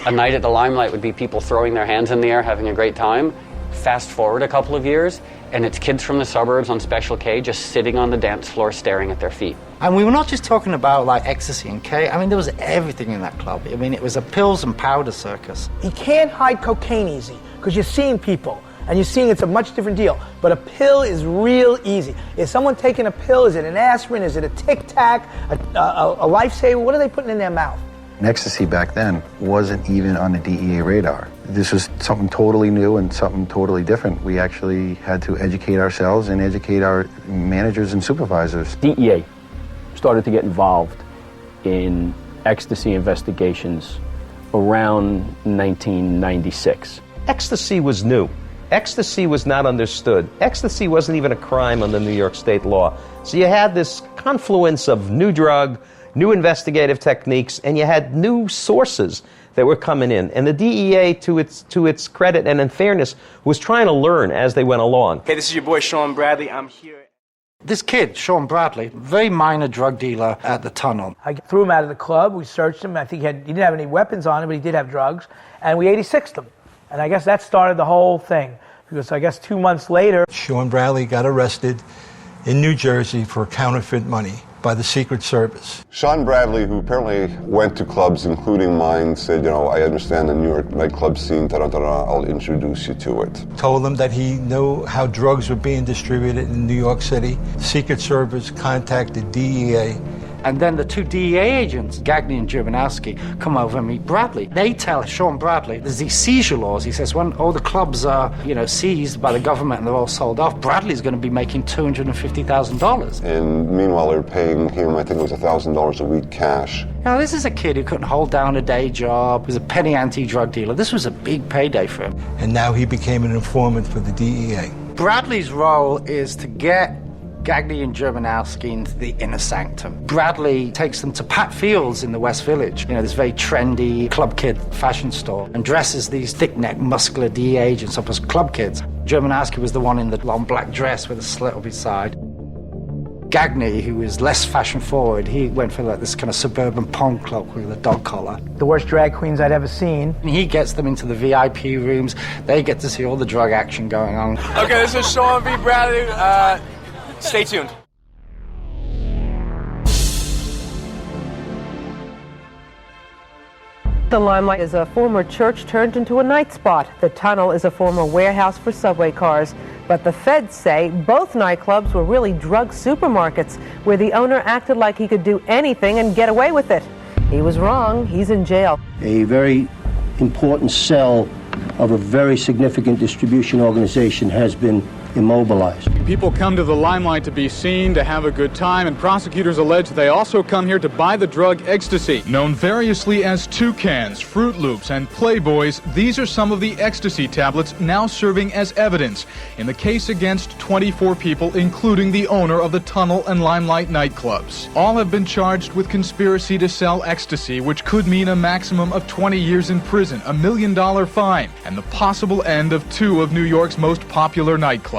a night at the Limelight would be people throwing their hands in the air, having a great time. Fast forward a couple of years, and it's kids from the suburbs on Special K just sitting on the dance floor staring at their feet. And we were not just talking about like ecstasy and K. I mean, there was everything in that club. I mean, it was a pills and powder circus. You can't hide cocaine easy because you're seeing people and you're seeing it's a much different deal. But a pill is real easy. Is someone taking a pill? Is it an aspirin? Is it a Tic Tac? A lifesaver? What are they putting in their mouth? Ecstasy back then wasn't even on the DEA radar. This was something totally new and something totally different. We actually had to educate ourselves and educate our managers and supervisors. DEA started to get involved in ecstasy investigations around 1996. Ecstasy was new. Ecstasy was not understood. Ecstasy wasn't even a crime under New York state law. So you had this confluence of new drug, new investigative techniques, and you had new sources that were coming in. And the DEA, to its credit and in fairness, was trying to learn as they went along. Hey, this is your boy Sean Bradley. I'm here. This kid, Sean Bradley, very minor drug dealer at the tunnel. I threw him out of the club. We searched him. I think he didn't have any weapons on him, but he did have drugs. And we 86'd him. And I guess that started the whole thing. Because I guess 2 months later, Sean Bradley got arrested in New Jersey for counterfeit money by the Secret Service. Sean Bradley, who apparently went to clubs, including mine, said, I understand the New York nightclub scene, I'll introduce you to it. Told them that he knew how drugs were being distributed in New York City. Secret Service contacted DEA. And then the two DEA agents, Gagne and Germanowski, come over and meet Bradley. They tell Sean Bradley there's these seizure laws. He says when all the clubs are, seized by the government and they're all sold off, Bradley's going to be making $250,000. And meanwhile, they're paying him, I think it was $1,000 a week cash. Now, this is a kid who couldn't hold down a day job. He was a penny anti-drug dealer. This was a big payday for him. And now he became an informant for the DEA. Bradley's role is to get Gagne and Germanowski into the inner sanctum. Bradley takes them to Pat Field's in the West Village, this very trendy club kid fashion store, and dresses these thick-necked, muscular DEA agents up as club kids. Germanowski was the one in the long black dress with a slit up his side. Gagne, who was less fashion-forward, he went for this kind of suburban punk cloak with a dog collar. The worst drag queens I'd ever seen. And he gets them into the VIP rooms. They get to see all the drug action going on. Okay, this is Sean V. Bradley. Stay tuned. The Limelight is a former church turned into a night spot. The tunnel is a former warehouse for subway cars. But the feds say both nightclubs were really drug supermarkets where the owner acted like he could do anything and get away with it. He was wrong. He's in jail. A very important cell of a very significant distribution organization has been immobilized. People come to the Limelight to be seen, to have a good time, and prosecutors allege they also come here to buy the drug ecstasy. Known variously as Toucans, Fruit Loops, and Playboys, these are some of the ecstasy tablets now serving as evidence in the case against 24 people, including the owner of the Tunnel and Limelight nightclubs. All have been charged with conspiracy to sell ecstasy, which could mean a maximum of 20 years in prison, $1 million fine, and the possible end of 2 of New York's most popular nightclubs.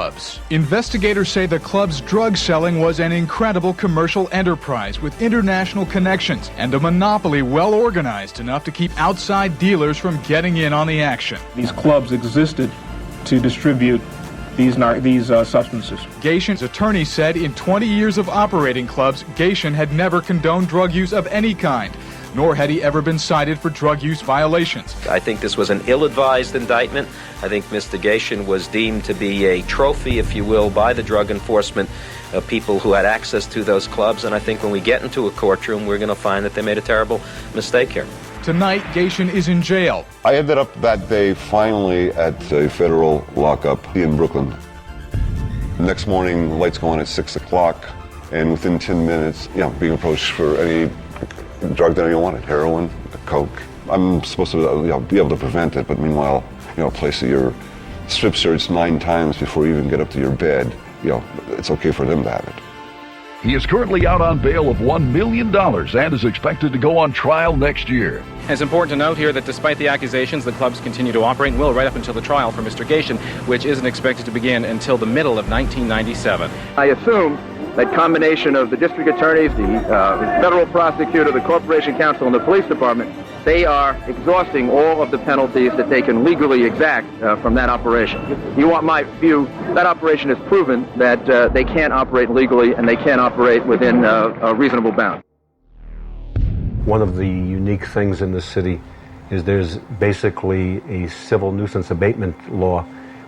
Investigators say the club's drug selling was an incredible commercial enterprise with international connections and a monopoly well organized enough to keep outside dealers from getting in on the action. These clubs existed to distribute these substances. Gatien attorney said in 20 years of operating clubs, Gatien had never condoned drug use of any kind, nor had he ever been cited for drug use violations. I think this was an ill-advised indictment. I think Mr. Gatien was deemed to be a trophy, if you will, by the drug enforcement of people who had access to those clubs, and I think when we get into a courtroom, we're going to find that they made a terrible mistake here. Tonight, Gatien is in jail. I ended up that day finally at a federal lockup in Brooklyn. The next morning, the lights go on at 6 o'clock, and within 10 minutes, being approached for any drug that anyone wanted, heroin, coke. I'm supposed to be able to prevent it, but meanwhile, a place that you're strip searched 9 times before you even get up to your bed, it's okay for them to have it. He is currently out on bail of $1 million and is expected to go on trial next year. It's important to note here that despite the accusations, the clubs continue to operate and will right up until the trial for Mr. Gatien, which isn't expected to begin until the middle of 1997. I assume that combination of the district attorneys, the federal prosecutor, the corporation counsel, and the police department, they are exhausting all of the penalties that they can legally exact from that operation. You want my view, that operation has proven that they can't operate legally and they can't operate within a reasonable bound. One of the unique things in the city is there's basically a civil nuisance abatement law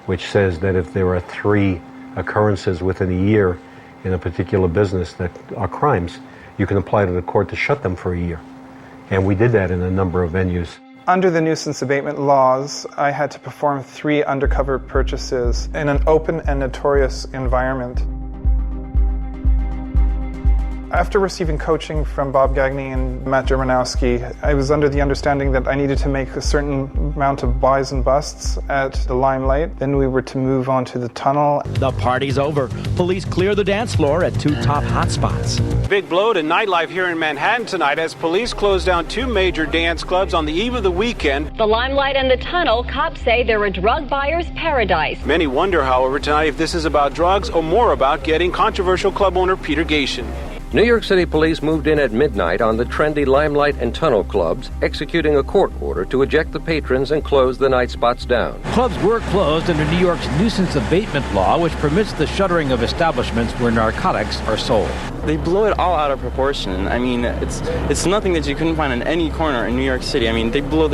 which says that if there are 3 occurrences within a year in a particular business that are crimes, you can apply to the court to shut them for a year. And we did that in a number of venues. Under the nuisance abatement laws, I had to perform 3 undercover purchases in an open and notorious environment. After receiving coaching from Bob Gagney and Matt Germanowski, I was under the understanding that I needed to make a certain amount of buys and busts at the Limelight. Then we were to move on to the Tunnel. The party's over. Police clear the dance floor at 2 top hotspots. Big blow to nightlife here in Manhattan tonight as police close down 2 major dance clubs on the eve of the weekend. The Limelight and the Tunnel, cops say they're a drug buyer's paradise. Many wonder, however, tonight if this is about drugs or more about getting controversial club owner Peter Gatien. New York City police moved in at midnight on the trendy Limelight and Tunnel clubs, executing a court order to eject the patrons and close the night spots down. Clubs were closed under New York's nuisance abatement law, which permits the shuttering of establishments where narcotics are sold. They blow it all out of proportion. I mean, it's nothing that you couldn't find in any corner in New York City. I mean, they've blown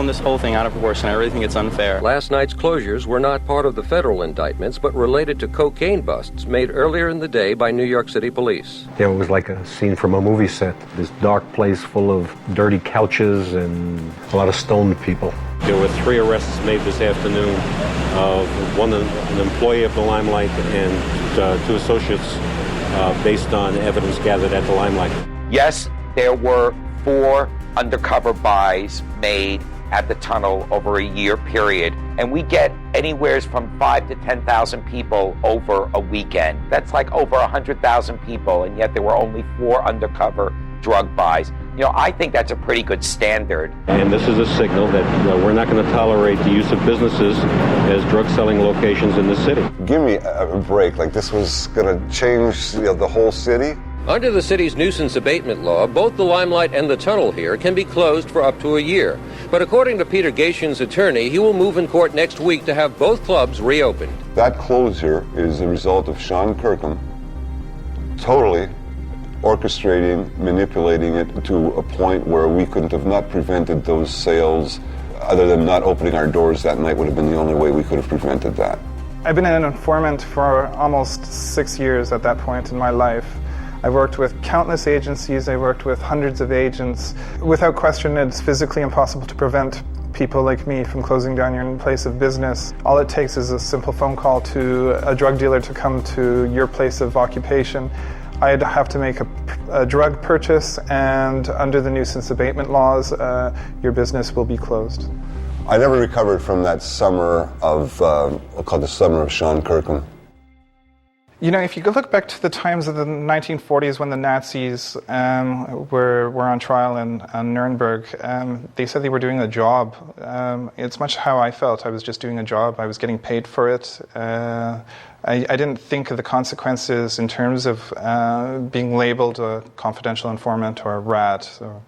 this whole thing out of proportion. I really think it's unfair. Last night's closures were not part of the federal indictments, but related to cocaine busts made earlier in the day by New York City police. It was like a scene from a movie set. This dark place full of dirty couches and a lot of stoned people. There were 3 arrests made this afternoon of an employee of the Limelight and 2 associates based on evidence gathered at the Limelight. Yes, there were 4 undercover buys made at the Tunnel over a year period, and we get anywhere from 5,000 to 10,000 people over a weekend. That's like over 100,000 people, and yet there were only 4 undercover drug buys. I think that's a pretty good standard. And this is a signal that we're not going to tolerate the use of businesses as drug-selling locations in the city. Give me a break. Like this was going to change the whole city? Under the city's nuisance abatement law, both the Limelight and the Tunnel here can be closed for up to a year. But according to Peter Gatien's attorney, he will move in court next week to have both clubs reopened. That closure is the result of Sean Kirkham totally orchestrating, manipulating it to a point where we couldn't have not prevented those sales. Other than not opening our doors that night would have been the only way we could have prevented that. I've been an informant for almost 6 years at that point in my life. I worked with countless agencies, I worked with hundreds of agents. Without question, it's physically impossible to prevent people like me from closing down your place of business. All it takes is a simple phone call to a drug dealer to come to your place of occupation. I'd have to make a drug purchase, and under the nuisance abatement laws, your business will be closed. I never recovered from that summer of, called the summer of Sean Kirkham. You know, if you look back to the times of the 1940s when the Nazis were on trial in Nuremberg, they said they were doing a job. It's much how I felt. I was just doing a job. I was getting paid for it. I didn't think of the consequences in terms of being labeled a confidential informant or a rat. So,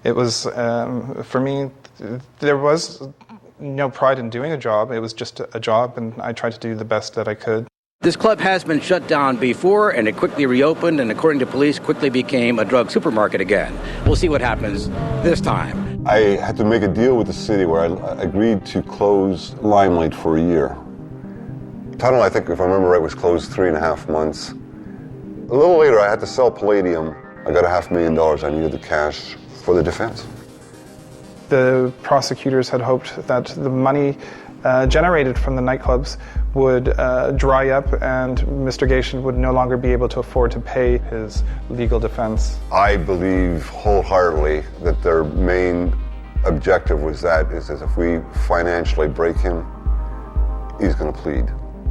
it was, for me, there was no pride in doing a job. It was just a job, and I tried to do the best that I could. This club has been shut down before, and it quickly reopened, and according to police, quickly became a drug supermarket again. We'll see what happens this time. I had to make a deal with the city where I agreed to close Limelight for a year. Tunnel, I think, if I remember right, was closed 3.5 months. A little later, I had to sell Palladium. I got $500,000. I needed the cash for the defense. The prosecutors had hoped that the money generated from the nightclubs would dry up and Mr. Gatien would no longer be able to afford to pay his legal defense. I believe wholeheartedly that their main objective was that if we financially break him, he's going to plead.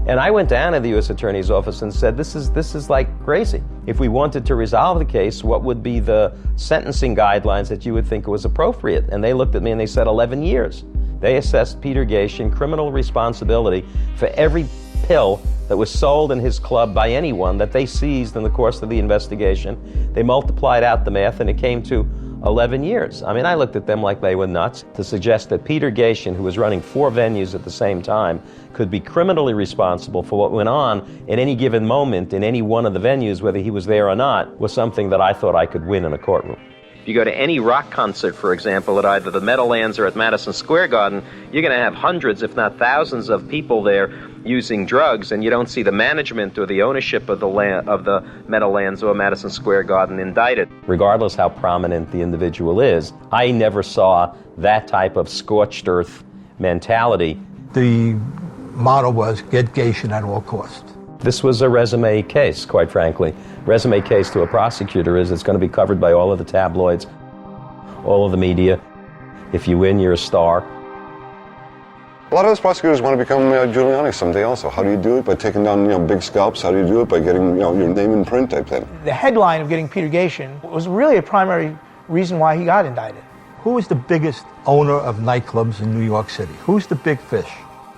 And I went down to the U.S. Attorney's Office and said, this is like crazy. If we wanted to resolve the case, what would be the sentencing guidelines that you would think was appropriate? And they looked at me and they said 11 years. They assessed Peter Gatien criminal responsibility for every pill that was sold in his club by anyone that they seized in the course of the investigation. They multiplied out the math and it came to 11 years. I mean, I looked at them like they were nuts to suggest that Peter Gatien, who was running 4 venues at the same time, could be criminally responsible for what went on at any given moment in any one of the venues, whether he was there or not, was something that I thought I could win in a courtroom. If you go to any rock concert, for example, at either the Meadowlands or at Madison Square Garden, you're going to have hundreds, if not thousands, of people there using drugs, and you don't see the management or the ownership of the Meadowlands or Madison Square Garden indicted. Regardless how prominent the individual is, I never saw that type of scorched earth mentality. The motto was, get Gatien at all costs. This was a resume case, quite frankly. Resume case to a prosecutor is it's going to be covered by all of the tabloids, all of the media. If you win, you're a star. A lot of those prosecutors want to become Giuliani someday also. How do you do it? By taking down big scalps? How do you do it? By getting your name in print type thing. The headline of getting Peter Gatien was really a primary reason why he got indicted. Who is the biggest owner of nightclubs in New York City? Who's the big fish?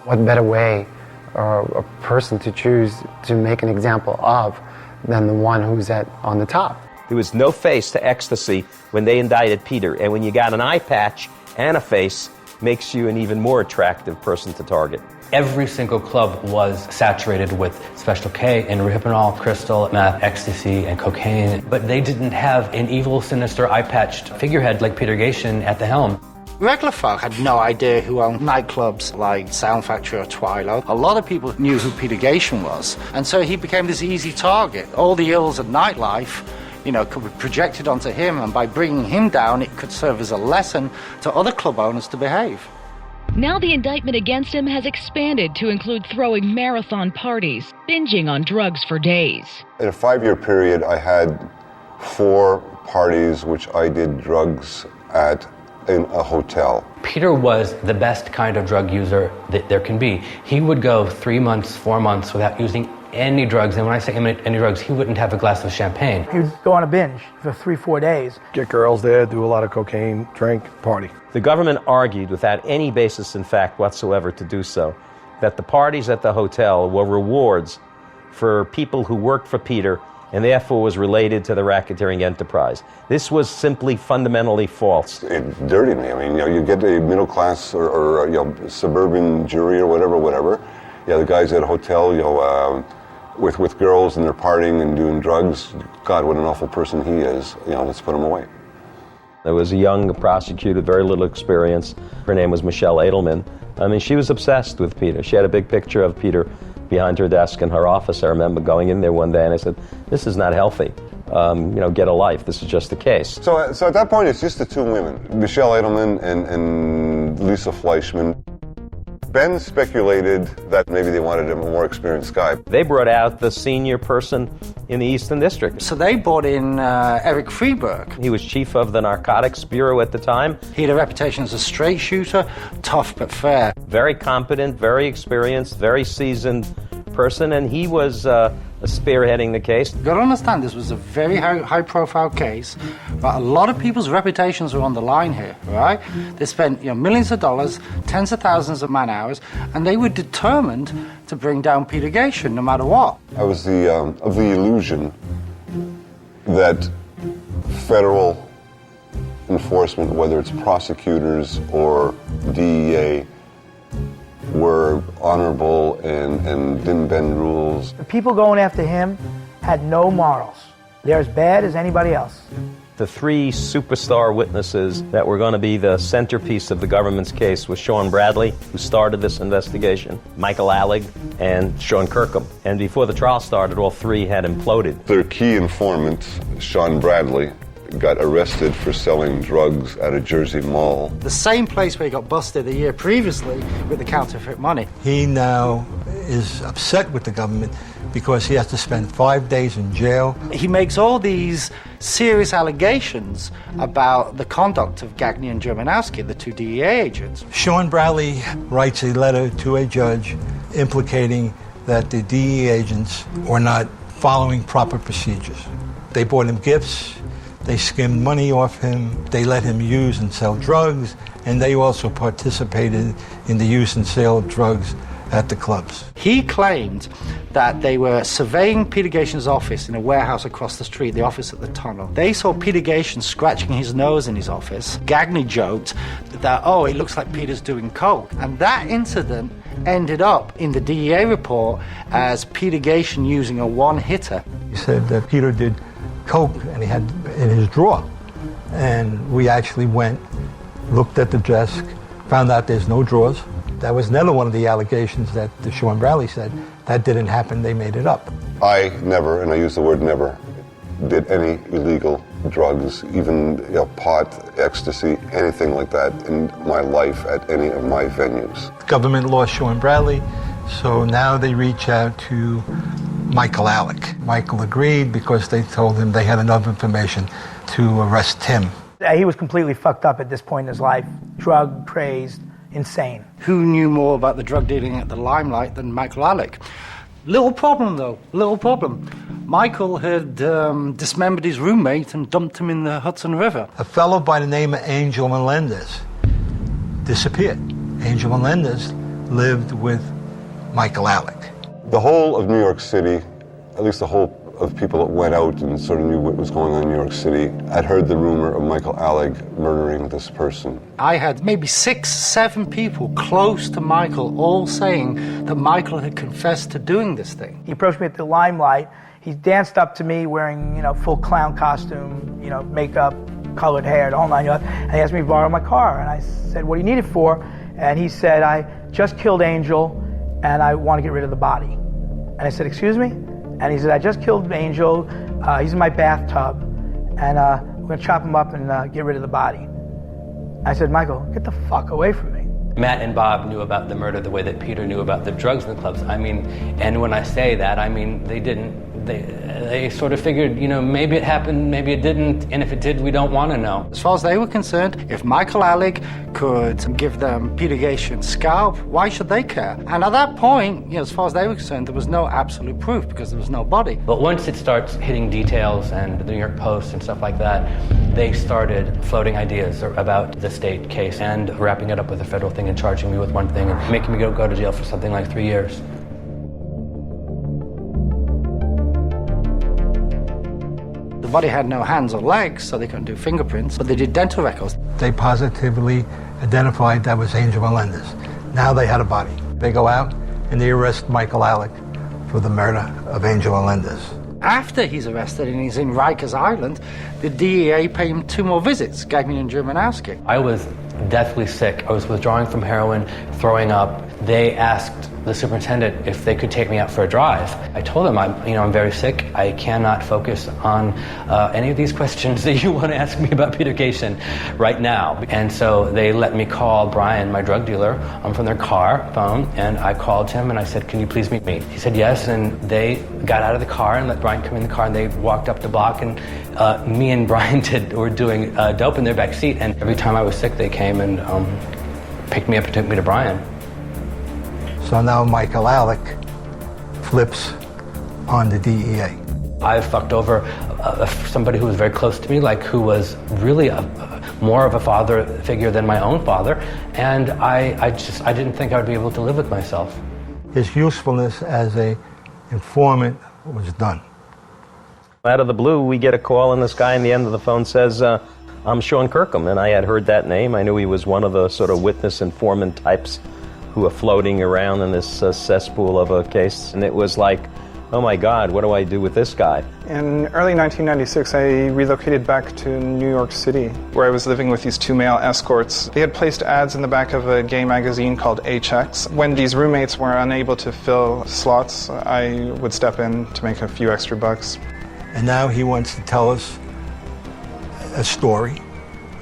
What better way or a person to choose to make an example of than the one who's on the top? There was no face to ecstasy when they indicted Peter, and when you got an eye patch and a face, makes you an even more attractive person to target. Every single club was saturated with Special K and Rohypnol, crystal, meth, ecstasy, and cocaine, but they didn't have an evil, sinister, eye-patched figurehead like Peter Gatien at the helm. Regular folk had no idea who owned nightclubs like Sound Factory or Twilight. A lot of people knew who Peter Gatien was, and so he became this easy target. All the ills of nightlife, could be projected onto him, and by bringing him down, it could serve as a lesson to other club owners to behave. Now the indictment against him has expanded to include throwing marathon parties, binging on drugs for days. In a 5-year period, I had 4 parties which I did drugs at in a hotel. Peter was the best kind of drug user that there can be. He would go 3 months, 4 months without using any drugs, and when I say any drugs, he wouldn't have a glass of champagne. He would go on a binge for 3-4 days. Get girls there, do a lot of cocaine, drink, party. The government argued without any basis in fact whatsoever to do so, that the parties at the hotel were rewards for people who worked for Peter and therefore was related to the racketeering enterprise. This was simply fundamentally false. It dirtied me. I mean, you get a middle class or suburban jury or whatever. Yeah, the guys at a hotel, with girls and they're partying and doing drugs, God, what an awful person he is. Let's put him away. There was a young prosecutor, very little experience. Her name was Michelle Edelman. I mean, she was obsessed with Peter. She had a big picture of Peter behind her desk in her office. I remember going in there one day and I said, this is not healthy. Get a life. This is just the case. So at that point, it's just the two women, Michelle Edelman and Lisa Fleischman. Ben speculated that maybe they wanted a more experienced guy. They brought out the senior person in the Eastern District. So they brought in Eric Freeberg. He was chief of the Narcotics Bureau at the time. He had a reputation as a straight shooter, tough but fair. Very competent, very experienced, very seasoned person, and he was spearheading the case. You've got to understand, this was a very high-profile case, but a lot of people's reputations were on the line here, right? They spent millions of dollars, tens of thousands of man-hours, and they were determined to bring down Peter Gatien no matter what. I was of the illusion that federal enforcement, whether it's prosecutors or DEA, were honorable and didn't bend rules. The people going after him had no morals. They're as bad as anybody else. The three superstar witnesses that were going to be the centerpiece of the government's case was Sean Bradley, who started this investigation, Michael Alig, and Sean Kirkham. And before the trial started, all three had imploded. Their key informant, Sean Bradley, got arrested for selling drugs at a Jersey mall. The same place where he got busted a year previously with the counterfeit money. He now is upset with the government because he has to spend 5 days in jail. He makes all these serious allegations about the conduct of Gatien and Germanowski, the two DEA agents. Sean Bradley writes a letter to a judge implicating that the DEA agents were not following proper procedures. They bought him gifts. They skimmed money off him, they let him use and sell drugs, and they also participated in the use and sale of drugs at the clubs. He claimed that they were surveying Peter Gatien's office in a warehouse across the street, the office at the tunnel. They saw Peter Gatien scratching his nose in his office. Gagne joked that, it looks like Peter's doing coke. And that incident ended up in the DEA report as Peter Gatien using a one-hitter. He said that Peter did coke and he had in his drawer, and we actually went, looked at the desk, found out there's no drawers. That was another one of the allegations that Sean Bradley said that didn't happen, they made it up. I never, and I use the word never, did any illegal drugs, even pot, ecstasy, anything like that in my life at any of my venues. The government lost Sean Bradley, so now they reach out to Michael Alig. Michael agreed because they told him they had enough information to arrest him. He was completely fucked up at this point in his life, drug crazed, insane. Who knew more about the drug dealing at the Limelight than Michael Alig? Little problem though, little problem. Michael had dismembered his roommate and dumped him in the Hudson River. A fellow by the name of Angel Melendez disappeared. Angel Melendez lived with Michael Alig. The whole of New York City, at least the whole of people that went out and sort of knew what was going on in New York City, had heard the rumor of Michael Alig murdering this person. I had maybe 6, 7 people close to Michael all saying that Michael had confessed to doing this thing. He approached me at the Limelight. He danced up to me wearing, full clown costume, makeup, colored hair, the whole 9 yards. And he asked me to borrow my car. And I said, what do you need it for? And he said, I just killed Angel and I want to get rid of the body. And I said, excuse me? And he said, I just killed Angel, he's in my bathtub, and we're going to chop him up and get rid of the body. I said, Michael, get the fuck away from me. Matt and Bob knew about the murder the way that Peter knew about the drugs in the clubs. And when I say that, they sort of figured, maybe it happened, maybe it didn't, and if it did, we don't want to know. As far as they were concerned, if Michael Alig could give them Peter Gatien's scalp, why should they care? And at that point, as far as they were concerned, there was no absolute proof because there was no body. But once it starts hitting details and the New York Post and stuff like that, they started floating ideas about the state case and wrapping it up with a federal thing and charging me with one thing and making me go to jail for something like 3 years. The body had no hands or legs, so they couldn't do fingerprints, but they did dental records. They positively identified that was Angel Melendez. Now they had a body. They go out and they arrest Michael Alig for the murder of Angel Melendez. After he's arrested and he's in Rikers Island, the DEA paid him 2 more visits, Gatien and Germanowski. I was deathly sick. I was withdrawing from heroin, throwing up. They asked the superintendent if they could take me out for a drive. I told them I'm very sick. I cannot focus on any of these questions that you want to ask me about Peter Gatien right now. And so they let me call Brian, my drug dealer, from their phone, and I called him and I said, "Can you please meet me?" He said yes, and they got out of the car and let Brian come in the car, and they walked up the block, and me and Brian were doing dope in their back seat, and every time I was sick they came and picked me up and took me to Brian. So now Michael Alig flips on the DEA. I fucked over somebody who was very close to me, who was really more of a father figure than my own father, and I didn't think I would be able to live with myself. His usefulness as a informant was done. Out of the blue, we get a call, and this guy on the end of the phone says, I'm Sean Kirkham, and I had heard that name. I knew he was one of the sort of witness informant types who are floating around in this cesspool of a case, and it was like, oh my God, what do I do with this guy? In early 1996, I relocated back to New York City, where I was living with these 2 male escorts. They had placed ads in the back of a gay magazine called HX. When these roommates were unable to fill slots, I would step in to make a few extra bucks. And now he wants to tell us a story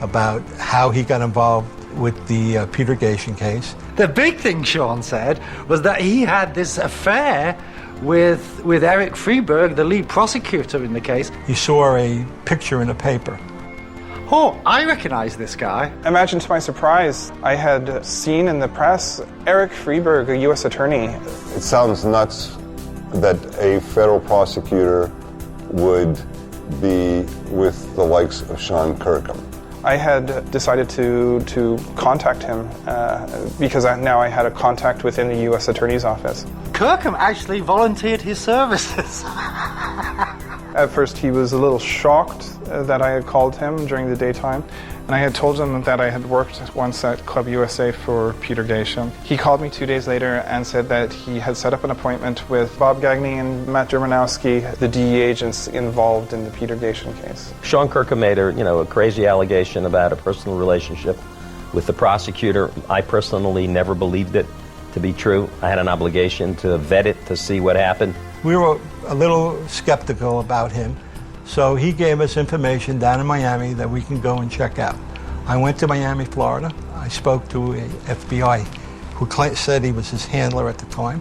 about how he got involved with the Peter Gatien case. The big thing Sean said was that he had this affair with Eric Freeberg, the lead prosecutor in the case. He saw a picture in a paper. Oh, I recognize this guy. Imagine to my surprise, I had seen in the press Eric Freeberg, a U.S. attorney. It sounds nuts that a federal prosecutor would be with the likes of Sean Kirkham. I had decided to contact him because now I had a contact within the U.S. Attorney's Office. Kirkham actually volunteered his services. At first he was a little shocked that I had called him during the daytime, and I had told him that I had worked once at Club USA for Peter Gatien. He called me 2 days later and said that he had set up an appointment with Bob Gagne and Matt Germanowski, the DEA agents involved in the Peter Gatien case. Sean Kirkham made a crazy allegation about a personal relationship with the prosecutor. I personally never believed it to be true. I had an obligation to vet it to see what happened. We were a little skeptical about him, so he gave us information down in Miami that we can go and check out. I went to Miami, Florida. I spoke to a FBI who said he was his handler at the time.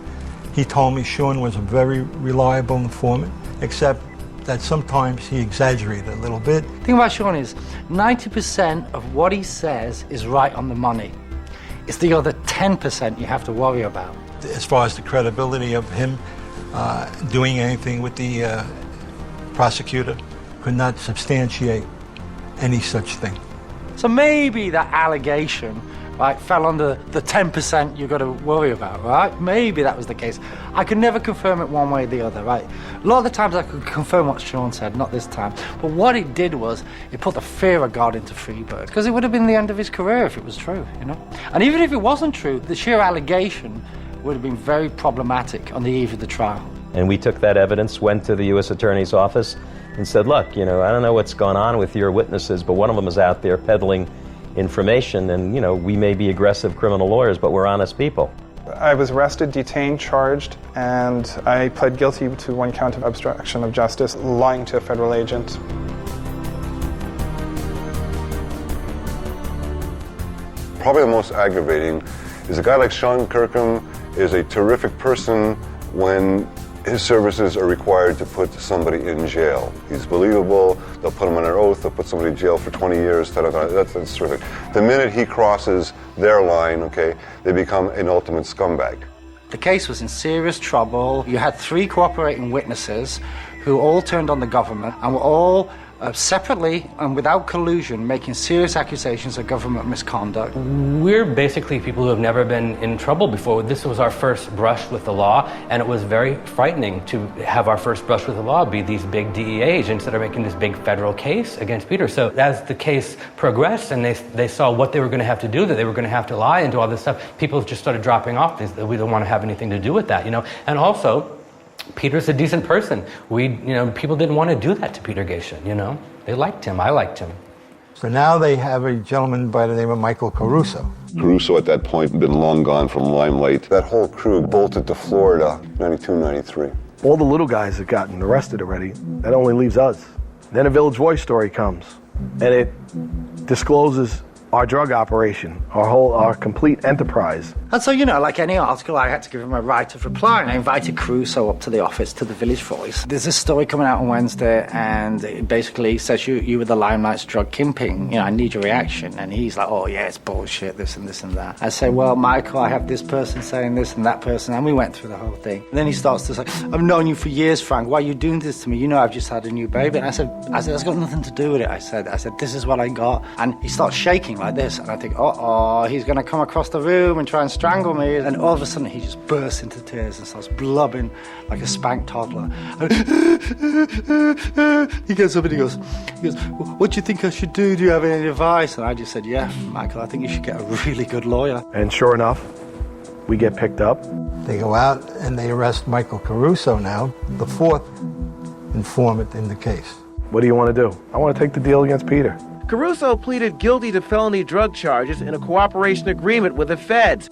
He told me Sean was a very reliable informant, except that sometimes he exaggerated a little bit. The thing about Sean is 90% of what he says is right on the money. It's the other 10% you have to worry about. As far as the credibility of him doing anything with the prosecutor, could not substantiate any such thing. So maybe that allegation, right, fell under the 10% you've got to worry about, right? Maybe that was the case. I could never confirm it one way or the other, right? A lot of the times I could confirm what Sean said, not this time. But what it did was, it put the fear of God into Freeberg, because it would have been the end of his career if it was true, you know? And even if it wasn't true, the sheer allegation would have been very problematic on the eve of the trial. And we took that evidence, went to the U.S. Attorney's Office, and said, look, I don't know what's going on with your witnesses, but one of them is out there peddling information, and, we may be aggressive criminal lawyers, but we're honest people. I was arrested, detained, charged, and I pled guilty to 1 count of obstruction of justice, lying to a federal agent. Probably the most aggravating is a guy like Sean Kirkham is a terrific person when his services are required to put somebody in jail. He's believable, they'll put him under oath, they'll put somebody in jail for 20 years, that's terrific. The minute he crosses their line, okay, they become an ultimate scumbag. The case was in serious trouble. You had 3 cooperating witnesses who all turned on the government and were all separately and without collusion making serious accusations of government misconduct. We're basically people who have never been in trouble before. This was our first brush with the law, and it was very frightening to have our first brush with the law be these big DEA agents that are making this big federal case against Peter. So as the case progressed and they saw what they were going to have to do, that they were going to have to lie and do all this stuff, people just started dropping off. We don't want to have anything to do with that, And also, Peter's a decent person. People didn't want to do that to Peter Gatien, They liked him. I liked him. So now they have a gentleman by the name of Michael Caruso. Caruso at that point had been long gone from Limelight. That whole crew bolted to Florida, 92, 93. All the little guys have gotten arrested already. That only leaves us. Then a Village Voice story comes, and it discloses our drug operation, our complete enterprise. And so, like any article, I had to give him a right of reply. And I invited Caruso up to the office, to the Village Voice. There's this story coming out on Wednesday, and it basically says you were the Limelight's drug kingpin. I need your reaction. And he's like, oh, yeah, it's bullshit, this and that. I say, well, Michael, I have this person saying this and that person. And we went through the whole thing. And then he starts to say, I've known you for years, Frank. Why are you doing this to me? I've just had a new baby. And I said, that's got nothing to do with it. I said, this is what I got. And he starts shaking like this. And I think, he's going to come across the room and try and strangle me. And all of a sudden, he just bursts into tears and starts blubbing like a spanked toddler. And he gets up and he goes, what do you think I should do? Do you have any advice? And I just said, yeah, Michael, I think you should get a really good lawyer. And sure enough, we get picked up. They go out and they arrest Michael Caruso now, the fourth informant in the case. What do you want to do? I want to take the deal against Peter. Caruso pleaded guilty to felony drug charges in a cooperation agreement with the feds.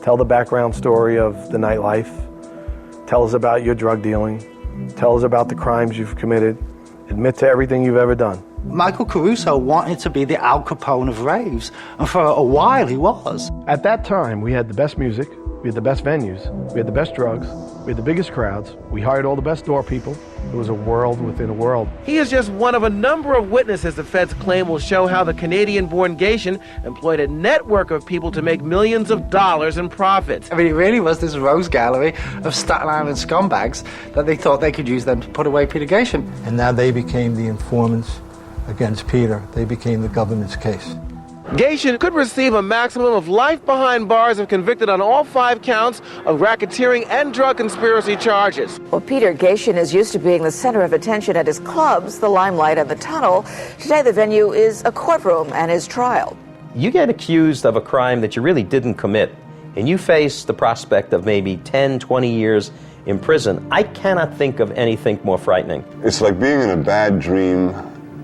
Tell the background story of the nightlife. Tell us about your drug dealing. Tell us about the crimes you've committed. Admit to everything you've ever done. Michael Caruso wanted to be the Al Capone of raves, and for a while he was. At that time, we had the best music, we had the best venues, we had the best drugs, we had the biggest crowds, we hired all the best door people. It was a world within a world. He is just one of a number of witnesses the feds claim will show how the Canadian-born Gatien employed a network of people to make millions of dollars in profits. I mean, it really was this rose gallery of Staten Island scumbags that they thought they could use them to put away Peter Gatien. And now they became the informants against Peter. They became the government's case. Gatien could receive a maximum of life behind bars if convicted on all 5 counts of racketeering and drug conspiracy charges. Well, Peter Gatien is used to being the center of attention at his clubs, the Limelight and the Tunnel. Today, the venue is a courtroom and his trial. You get accused of a crime that you really didn't commit, and you face the prospect of maybe 10, 20 years in prison. I cannot think of anything more frightening. It's like being in a bad dream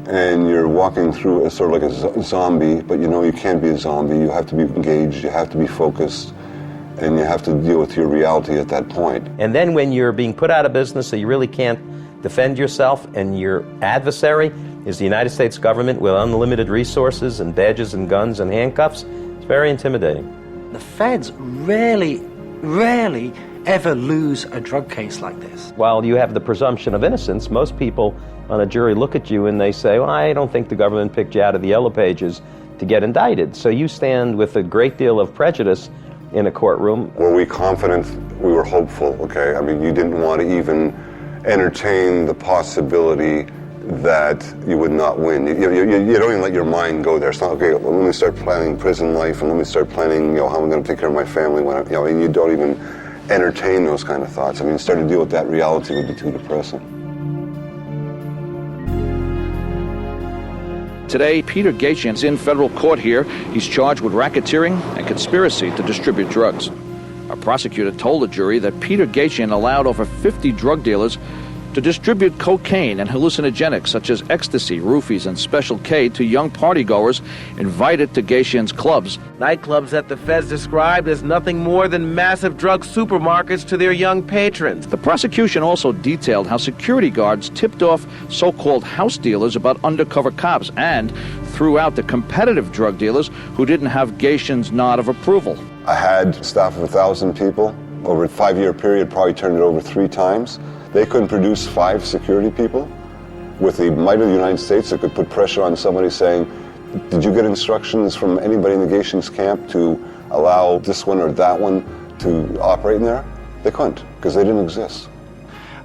and you're walking through a sort of like a zombie, but you can't be a zombie. You have to be engaged, you have to be focused, and you have to deal with your reality at that point. And then when you're being put out of business so you really can't defend yourself, and your adversary is the United States government with unlimited resources and badges and guns and handcuffs, it's very intimidating. The feds rarely ever lose a drug case like this. While you have the presumption of innocence, most people on a jury look at you and they say, well, I don't think the government picked you out of the yellow pages to get indicted. So you stand with a great deal of prejudice in a courtroom. Were we confident? We were hopeful, okay? I mean, you didn't want to even entertain the possibility that you would not win. You don't even let your mind go there. It's not, okay, well, let me start planning prison life and let me start planning, how I'm going to take care of my family when and you don't even entertain those kind of thoughts. I mean, starting to deal with that reality would be too depressing. Today, Peter Gatien is in federal court here. He's charged with racketeering and conspiracy to distribute drugs. A prosecutor told the jury that Peter Gatien allowed over 50 drug dealers to distribute cocaine and hallucinogenics such as ecstasy, roofies, and Special K to young partygoers invited to Gatien's clubs. Nightclubs that the feds described as nothing more than massive drug supermarkets to their young patrons. The prosecution also detailed how security guards tipped off so-called house dealers about undercover cops and threw out the competitive drug dealers who didn't have Gatien's nod of approval. I had staff of 1,000 people. Over a 5-year period, probably turned it over 3 times. They couldn't produce 5 security people. With the might of the United States, that could put pressure on somebody saying, did you get instructions from anybody in the Gatien's camp to allow this one or that one to operate in there? They couldn't, because they didn't exist.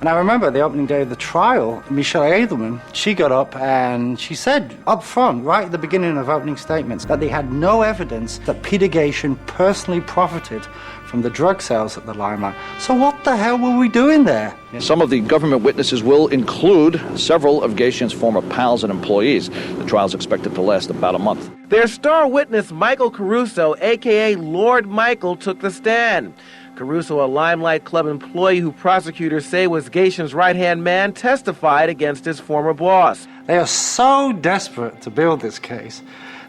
And I remember the opening day of the trial, Michelle Edelman, she got up and she said up front, right at the beginning of opening statements, that they had no evidence that Peter Gatien personally profited from the drug sales at the Limelight. So what the hell were we doing there? Some of the government witnesses will include several of Gatien's former pals and employees. The trial is expected to last about a month. Their star witness, Michael Caruso, a.k.a. Lord Michael, took the stand. Caruso, a Limelight Club employee who prosecutors say was Gatien's right-hand man, testified against his former boss. They are so desperate to build this case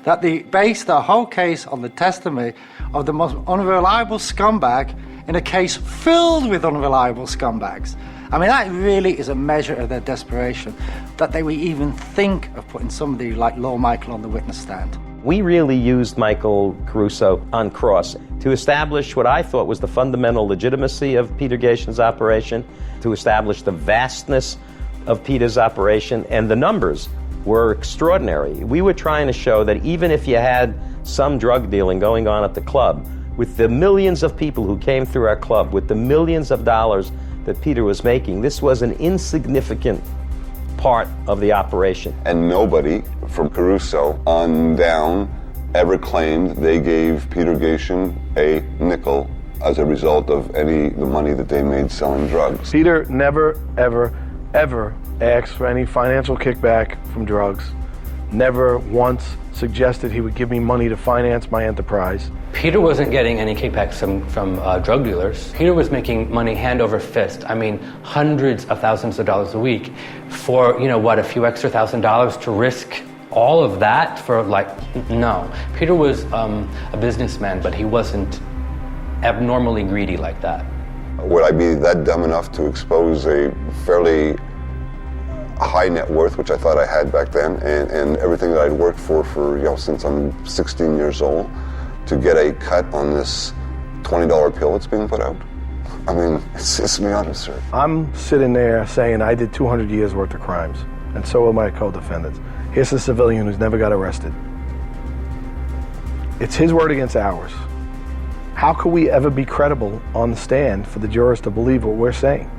that they base their whole case on the testimony of the most unreliable scumbag in a case filled with unreliable scumbags. I mean, that really is a measure of their desperation, that they would even think of putting somebody like Lord Michael on the witness stand. We really used Michael Caruso on cross to establish what I thought was the fundamental legitimacy of Peter Gatien's operation, to establish the vastness of Peter's operation, and the numbers were extraordinary. We were trying to show that even if you had some drug dealing going on at the club, with the millions of people who came through our club, with the millions of dollars that Peter was making, this was an insignificant part of the operation. And nobody from Caruso on down ever claimed they gave Peter Gatien a nickel as a result of the money that they made selling drugs. Peter never, ever, ever asked for any financial kickback from drugs. Never once suggested he would give me money to finance my enterprise. Peter wasn't getting any kickbacks from drug dealers. Peter was making money hand over fist. I mean, hundreds of thousands of dollars a week for, a few extra $1,000 to risk all of that for, no. Peter was a businessman, but he wasn't abnormally greedy like that. Would I be that dumb enough to expose a fairly high net worth, which I thought I had back then, and everything that I'd worked for since I'm 16 years old, to get a cut on this $20 pill that's being put out? I mean, it's beyond absurd. I'm sitting there saying I did 200 years worth of crimes, and so will my co-defendants. Here's a civilian who's never got arrested. It's his word against ours. How could we ever be credible on the stand for the jurors to believe what we're saying?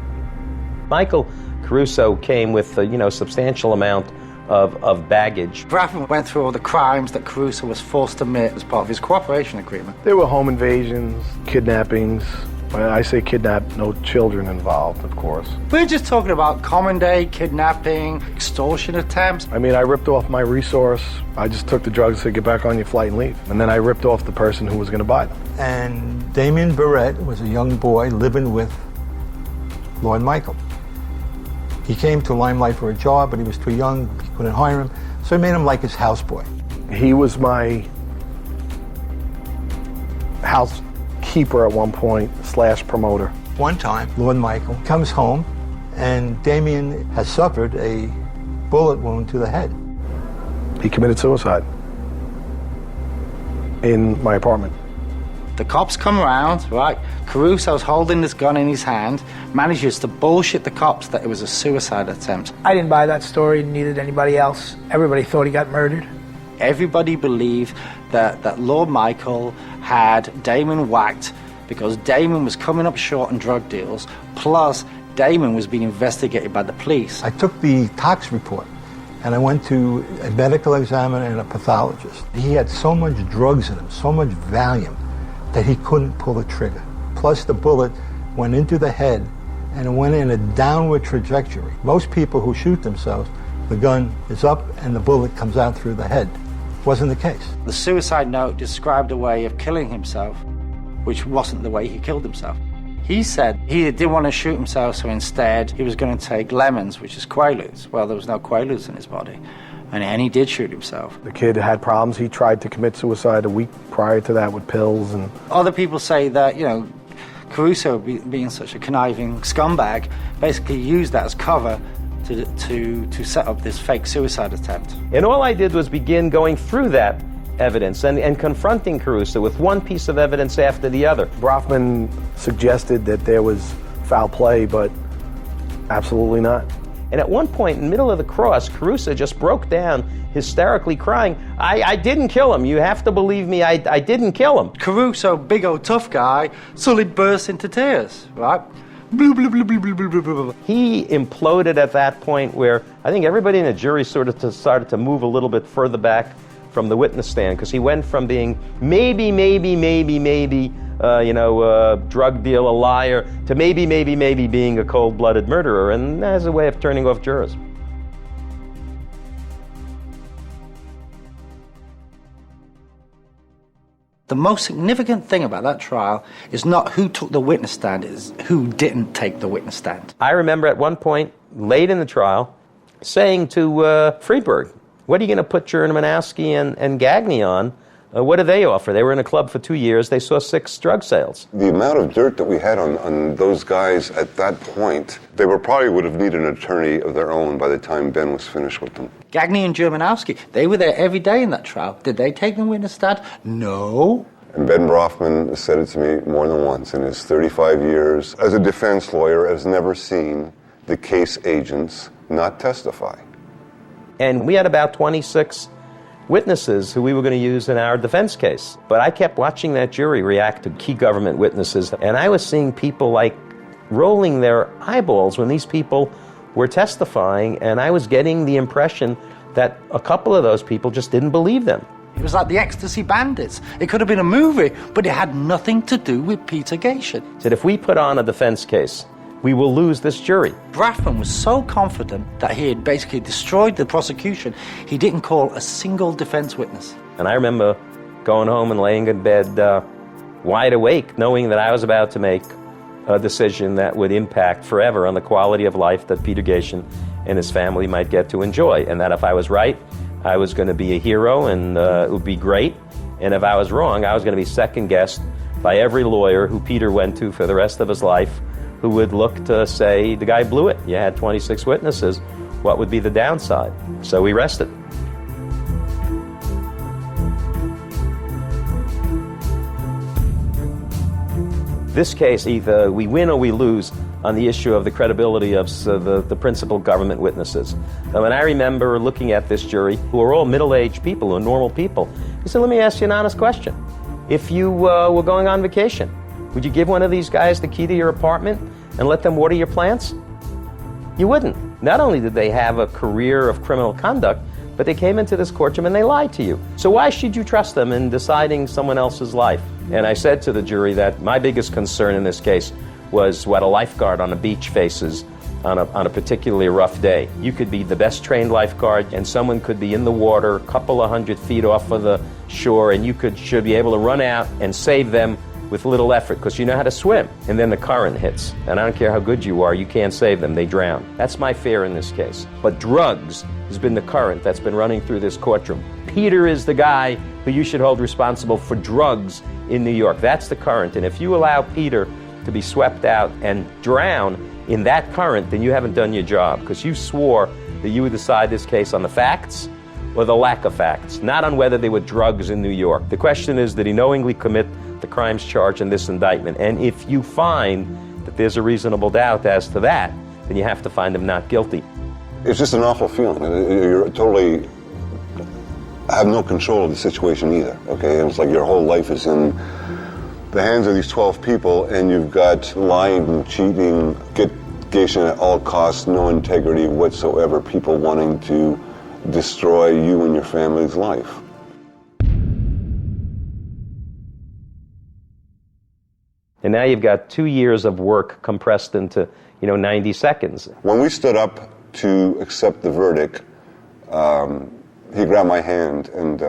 Michael Caruso came with a substantial amount of baggage. Braffman went through all the crimes that Caruso was forced to admit as part of his cooperation agreement. There were home invasions, kidnappings. When I say kidnap, no children involved, of course. We're just talking about common day kidnapping, extortion attempts. I mean, I ripped off my resource. I just took the drugs, said, get back on your flight and leave. And then I ripped off the person who was going to buy them. And Damien Barrett was a young boy living with Lord Michael. He came to Limelight for a job, but he was too young, he couldn't hire him, so he made him like his houseboy. He was my housekeeper at one point, / promoter. One time, Lord Michael comes home, and Damien has suffered a bullet wound to the head. He committed suicide in my apartment. The cops come around, right? Caruso's holding this gun in his hand, manages to bullshit the cops that it was a suicide attempt. I didn't buy that story, neither did anybody else. Everybody thought he got murdered. Everybody believed that Lord Michael had Damon whacked because Damon was coming up short on drug deals, plus Damon was being investigated by the police. I took the tox report and I went to a medical examiner and a pathologist. He had so much drugs in him, so much Valium, that he couldn't pull the trigger. Plus the bullet went into the head and it went in a downward trajectory. Most people who shoot themselves, the gun is up and the bullet comes out through the head. Wasn't the case. The suicide note described a way of killing himself, which wasn't the way he killed himself. He said he didn't want to shoot himself, so instead he was going to take lemons, which is Quaaludes. Well, there was no Quaaludes in his body. And he did shoot himself. The kid had problems. He tried to commit suicide a week prior to that with pills. And other people say that, Caruso, being such a conniving scumbag, basically used that as cover to set up this fake suicide attempt. And all I did was begin going through that evidence and confronting Caruso with one piece of evidence after the other. Braffman suggested that there was foul play, but absolutely not. And at one point in the middle of the cross, Caruso just broke down, hysterically crying, I didn't kill him. You have to believe me, I didn't kill him. Caruso, big old tough guy, suddenly burst into tears, right? Blah, blah, blah, blah, blah, blah, blah, blah. He imploded at that point where I think everybody in the jury started to move a little bit further back from the witness stand, because he went from being maybe, drug deal, a liar, to maybe being a cold-blooded murderer, and as a way of turning off jurors. The most significant thing about that trial is not who took the witness stand, it's who didn't take the witness stand. I remember at one point, late in the trial, saying to Friedberg, what are you going to put Manowski and Gagne on? What do they offer? They were in a club for 2 years. They saw 6 drug sales. The amount of dirt that we had on those guys at that point, they probably would have needed an attorney of their own by the time Ben was finished with them. Gagne and Germanowski, they were there every day in that trial. Did they take the witness stand? No. And Ben Brofman said it to me more than once in his 35 years as a defense lawyer, has never seen the case agents not testify. And we had about 26 witnesses who we were going to use in our defense case. But I kept watching that jury react to key government witnesses, and I was seeing people like rolling their eyeballs when these people were testifying, and I was getting the impression that a couple of those people just didn't believe them. It was like the Ecstasy Bandits. It could have been a movie, but it had nothing to do with Peter Gatien. Said if we put on a defense case, we will lose this jury. Brafman was so confident that he had basically destroyed the prosecution, he didn't call a single defense witness. And I remember going home and laying in bed wide awake, knowing that I was about to make a decision that would impact forever on the quality of life that Peter Gatien and his family might get to enjoy. And that if I was right, I was going to be a hero and it would be great. And if I was wrong, I was going to be second-guessed by every lawyer who Peter went to for the rest of his life, who would look to say, the guy blew it. You had 26 witnesses. What would be the downside? So we rested. This case, either we win or we lose on the issue of the credibility of the principal government witnesses. And I remember looking at this jury, who are all middle-aged people, who are normal people. He said, let me ask you an honest question. If you were going on vacation, would you give one of these guys the key to your apartment and let them water your plants? You wouldn't. Not only did they have a career of criminal conduct, but they came into this courtroom and they lied to you. So why should you trust them in deciding someone else's life? And I said to the jury that my biggest concern in this case was what a lifeguard on a beach faces on a particularly rough day. You could be the best trained lifeguard and someone could be in the water a couple of 100 feet off of the shore, and you should be able to run out and save them with little effort because you know how to swim. And then the current hits, and I don't care how good you are, you can't save them, they drown. That's my fear in this case. But drugs has been the current that's been running through this courtroom. Peter is the guy who you should hold responsible for drugs in New York. That's the current, and if you allow Peter to be swept out and drown in that current, then you haven't done your job, because you swore that you would decide this case on the facts or the lack of facts, not on whether there were drugs in New York. The question is, did he knowingly commit the crimes charged in this indictment? And if you find that there's a reasonable doubt as to that, then you have to find him not guilty. It's just an awful feeling. You're totally have no control of the situation either, okay? And it's like your whole life is in the hands of these 12 people, and you've got lying and cheating, get Gatien at all costs, no integrity whatsoever, people wanting to destroy you and your family's life. And now you've got 2 years of work compressed into, 90 seconds. When we stood up to accept the verdict, he grabbed my hand, and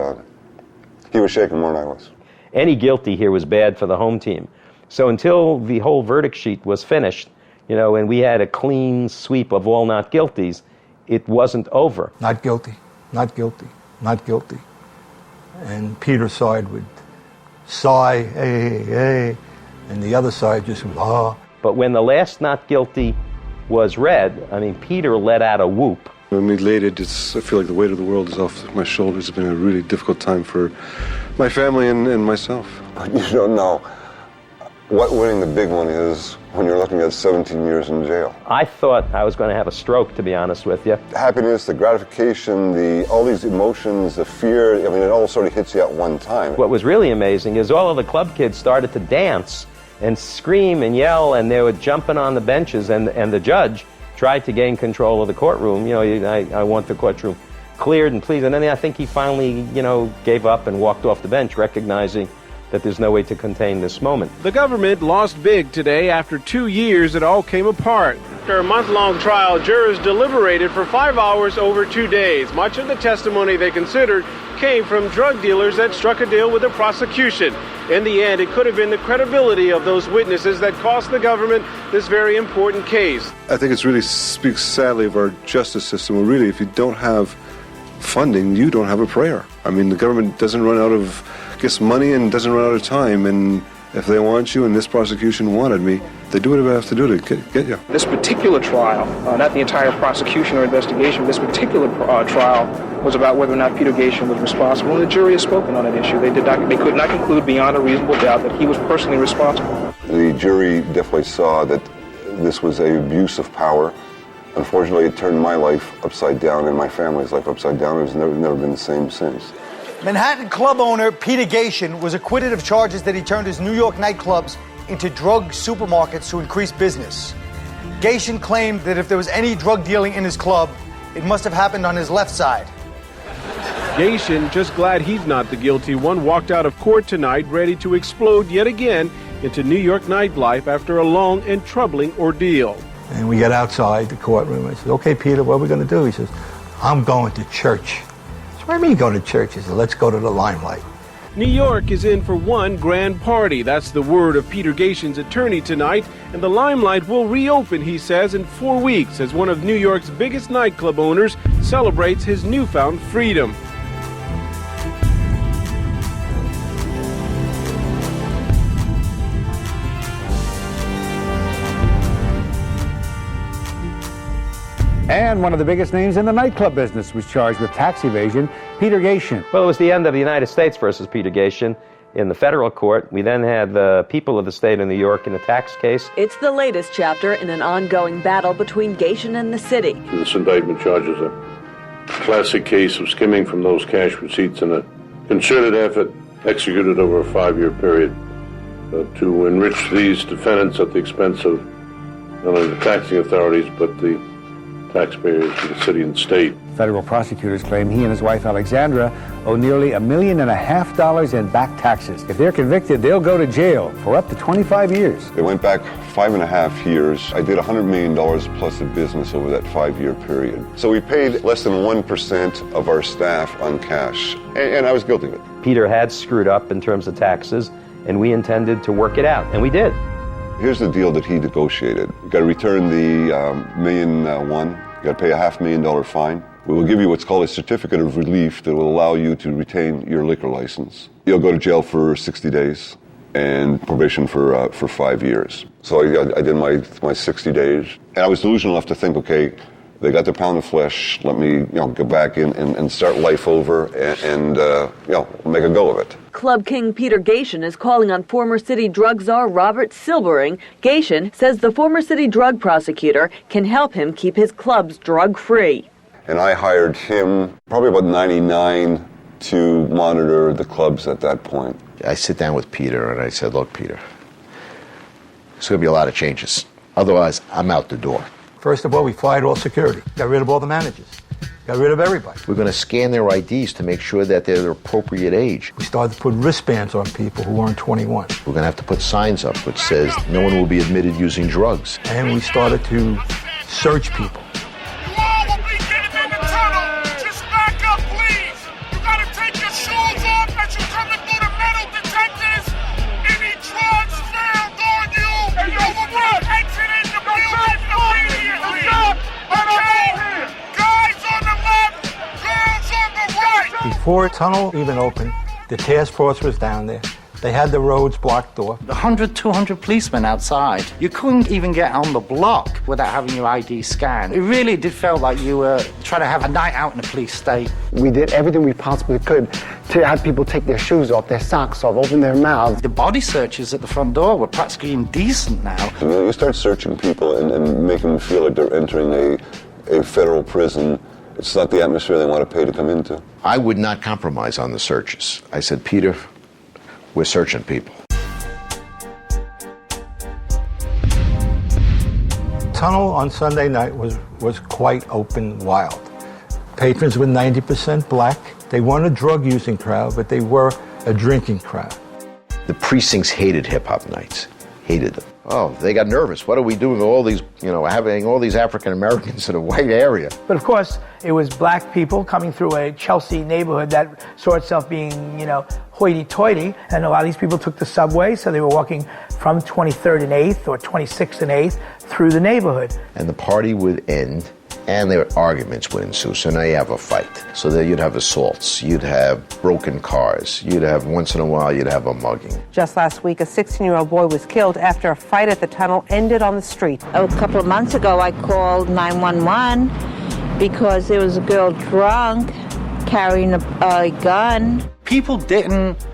he was shaking more than I was. Any guilty here was bad for the home team. So until the whole verdict sheet was finished, and we had a clean sweep of all not guilties, it wasn't over. Not guilty, not guilty, not guilty. And Peter's side would sigh, hey, and the other side just would, ah. But when the last not guilty was read, Peter let out a whoop. I'm elated. I feel like the weight of the world is off my shoulders. It's been a really difficult time for my family and myself. You don't know what winning the big one is when you're looking at 17 years in jail. I thought I was going to have a stroke, to be honest with you. The happiness, the gratification, all these emotions, the fear, it all sort of hits you at one time. What was really amazing is all of the club kids started to dance and scream and yell, and they were jumping on the benches, and the judge tried to gain control of the courtroom. I want the courtroom cleared and pleased. And then I think he finally, gave up and walked off the bench, recognizing that there's no way to contain this moment. The government lost big today. After 2 years, it all came apart. After a month-long trial, jurors deliberated for 5 hours over 2 days. Much of the testimony they considered came from drug dealers that struck a deal with the prosecution. In the end, it could have been the credibility of those witnesses that cost the government this very important case. I think it really speaks sadly of our justice system. Well, really, if you don't have funding, you don't have a prayer. I mean, the government doesn't run out of money and doesn't run out of time, and if they want you, and this prosecution wanted me, they do whatever they have to do to get you. This particular trial, not the entire prosecution or investigation, this particular trial was about whether or not Peter Gatien was responsible, and the jury has spoken on that issue. They could not conclude beyond a reasonable doubt that he was personally responsible. The jury definitely saw that this was an abuse of power. Unfortunately, it turned my life upside down and my family's life upside down. It's never been the same since. Manhattan club owner Peter Gatien was acquitted of charges that he turned his New York nightclubs into drug supermarkets to increase business. Gatien claimed that if there was any drug dealing in his club, it must have happened on his left side. Gatien, just glad he's not the guilty one, walked out of court tonight ready to explode yet again into New York nightlife after a long and troubling ordeal. And we get outside the courtroom. I said, okay, Peter, what are we going to do? He says, I'm going to church. What do you mean going to church? He said, let's go to the Limelight. New York is in for one grand party. That's the word of Peter Gatien's attorney tonight. And the Limelight will reopen, he says, in 4 weeks as one of New York's biggest nightclub owners celebrates his newfound freedom. And one of the biggest names in the nightclub business was charged with tax evasion, Peter Gatien. Well, it was the end of the United States versus Peter Gatien in the federal court. We then had the people of the state of New York in a tax case. It's the latest chapter in an ongoing battle between Gatien and the city. This indictment charges a classic case of skimming from those cash receipts in a concerted effort executed over a 5-year period to enrich these defendants at the expense of not only the taxing authorities but the taxpayers of the city and state. Federal prosecutors claim he and his wife Alexandra owe nearly $1.5 million in back taxes. If they're convicted, they'll go to jail for up to 25 years. They went back 5.5 years. I did $100 million plus of business over that 5-year period. So we paid less than 1% of our staff on cash, and I was guilty of it. Peter had screwed up in terms of taxes, and we intended to work it out, and we did. Here's the deal that he negotiated. You got to return the $1.1 million. You got to pay a $500,000 fine. We will give you what's called a certificate of relief that will allow you to retain your liquor license. You'll go to jail for 60 days and probation for 5 years. So I did my 60 days, and I was delusional enough to think, okay, they got their pound of flesh. Let me, go back in and start life over and make a go of it. Club King Peter Gatien is calling on former city drug czar Robert Silbering. Gatien says the former city drug prosecutor can help him keep his clubs drug-free. And I hired him, probably about 99, to monitor the clubs at that point. I sit down with Peter and I said, look, Peter, there's going to be a lot of changes. Otherwise, I'm out the door. First of all, we fired all security, got rid of all the managers, got rid of everybody. We're going to scan their IDs to make sure that they're the appropriate age. We started to put wristbands on people who weren't 21. We're going to have to put signs up which says no one will be admitted using drugs. And we started to search people. Before tunnel even opened, the task force was down there. They had the roads blocked off. 100, 200 policemen outside. You couldn't even get on the block without having your ID scanned. It really did feel like you were trying to have a night out in a police state. We did everything we possibly could to have people take their shoes off, their socks off, open their mouths. The body searches at the front door were practically indecent now. You start searching people and making them feel like they're entering a federal prison. It's not the atmosphere they want to pay to come into. I would not compromise on the searches. I said, Peter, we're searching people. Tunnel on Sunday night was quite open, wild. Patrons were 90% black. They weren't a drug-using crowd, but they were a drinking crowd. The precincts hated hip-hop nights, hated them. Oh, they got nervous. What are we doing with all these, having all these African Americans in a white area? But of course, it was black people coming through a Chelsea neighborhood that saw itself being, hoity-toity, and a lot of these people took the subway, so they were walking from 23rd and 8th or 26th and 8th through the neighborhood. And the party would end, and their arguments would ensue. So now you have a fight. So there you'd have assaults, you'd have broken cars, you'd have, once in a while, you'd have a mugging. Just last week, a 16-year-old boy was killed after a fight at the tunnel ended on the street. A couple of months ago, I called 911 because there was a girl drunk carrying a gun. People didn't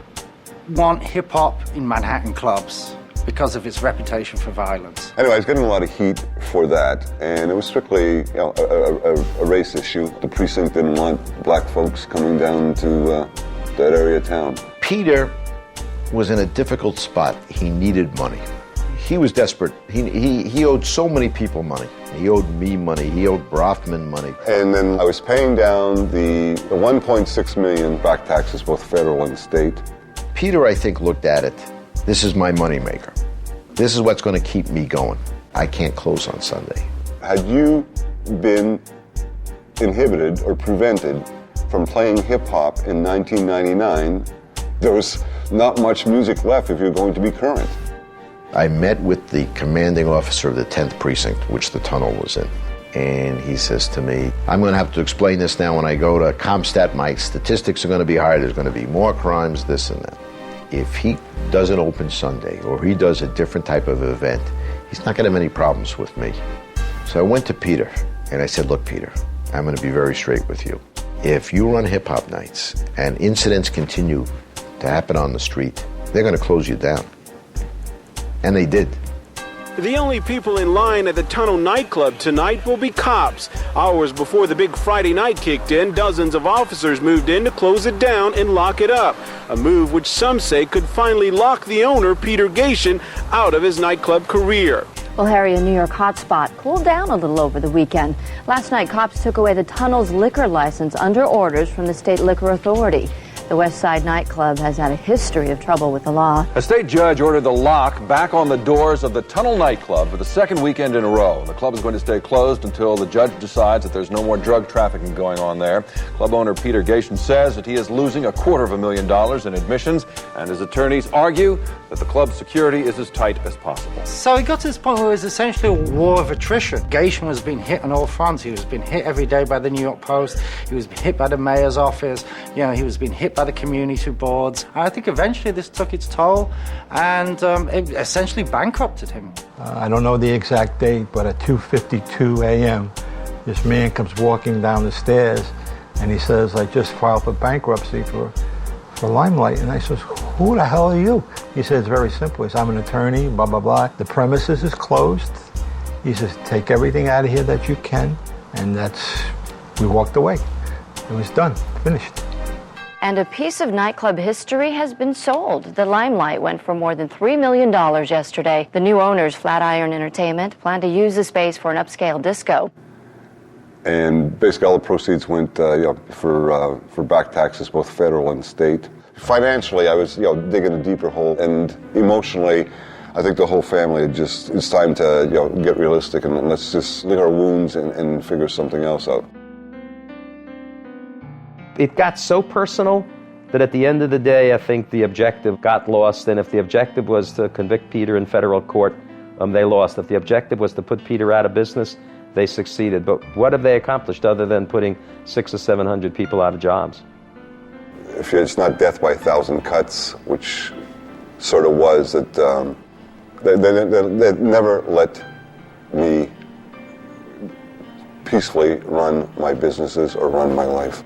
want hip-hop in Manhattan clubs because of its reputation for violence. Anyway, I was getting a lot of heat for that, and it was strictly a race issue. The precinct didn't want black folks coming down to that area of town. Peter was in a difficult spot. He needed money. He was desperate. He owed so many people money. He owed me money. He owed Brofman money. And then I was paying down the 1.6 million back taxes, both federal and state. Peter, I think, looked at it. This is my moneymaker. This is what's going to keep me going. I can't close on Sunday. Had you been inhibited or prevented from playing hip-hop in 1999, there was not much music left if you're going to be current. I met with the commanding officer of the 10th precinct, which the tunnel was in. And he says to me, I'm going to have to explain this now when I go to ComStat. My statistics are going to be higher. There's going to be more crimes, this and that. If he does an open Sunday or he does a different type of event, he's not going to have any problems with me. So I went to Peter and I said, look, Peter, I'm going to be very straight with you. If you run hip-hop nights and incidents continue to happen on the street, they're going to close you down. And they did. The only people in line at the Tunnel nightclub tonight will be cops. Hours before the big Friday night kicked in, dozens of officers moved in to close it down and lock it up. A move which some say could finally lock the owner, Peter Gatien, out of his nightclub career. Well, Harry, a New York hotspot cooled down a little over the weekend. Last night, cops took away the Tunnel's liquor license under orders from the state liquor authority. The West Side nightclub has had a history of trouble with the law. A state judge ordered the lock back on the doors of the Tunnel nightclub for the second weekend in a row. The club is going to stay closed until the judge decides that there's no more drug trafficking going on there. Club owner Peter Gatien says that he is losing $250,000 in admissions, and his attorneys argue that the club's security is as tight as possible. So it got to this point where it was essentially a war of attrition. Gatien was being hit on all fronts. He was being hit every day by the New York Post. He was hit by the mayor's office. He was being hit by the community boards. I think eventually this took its toll and it essentially bankrupted him. I don't know the exact date, but at 2:52 a.m., this man comes walking down the stairs and he says, I just filed for bankruptcy for Limelight. And I says, who the hell are you? He said, it's very simple. He says, I'm an attorney, blah, blah, blah. The premises is closed. He says, take everything out of here that you can. And we walked away. It was done, finished. And a piece of nightclub history has been sold. The Limelight went for more than $3 million yesterday. The new owners, Flatiron Entertainment, plan to use the space for an upscale disco. And basically all the proceeds went for back taxes, both federal and state. Financially, I was digging a deeper hole, and emotionally, I think the whole family it's time to get realistic and let's just lick our wounds and figure something else out. It got so personal that at the end of the day, I think the objective got lost. And if the objective was to convict Peter in federal court, they lost. If the objective was to put Peter out of business, they succeeded. But what have they accomplished other than putting 600 or 700 people out of jobs? If it's not death by 1,000 cuts, which sort of was, that they never let me peacefully run my businesses or run my life.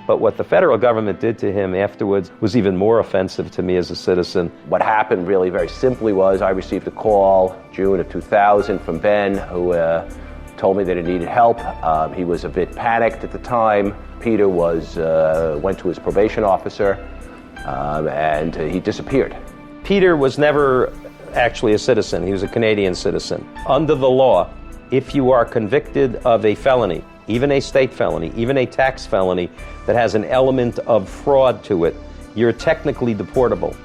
But what the federal government did to him afterwards was even more offensive to me as a citizen. What happened really very simply was I received a call June of 2000 from Ben, who told me that he needed help. He was a bit panicked at the time. Peter went to his probation officer and he disappeared. Peter was never actually a citizen. He was a Canadian citizen. Under the law, if you are convicted of a felony, even a state felony, even a tax felony that has an element of fraud to it, you're technically deportable.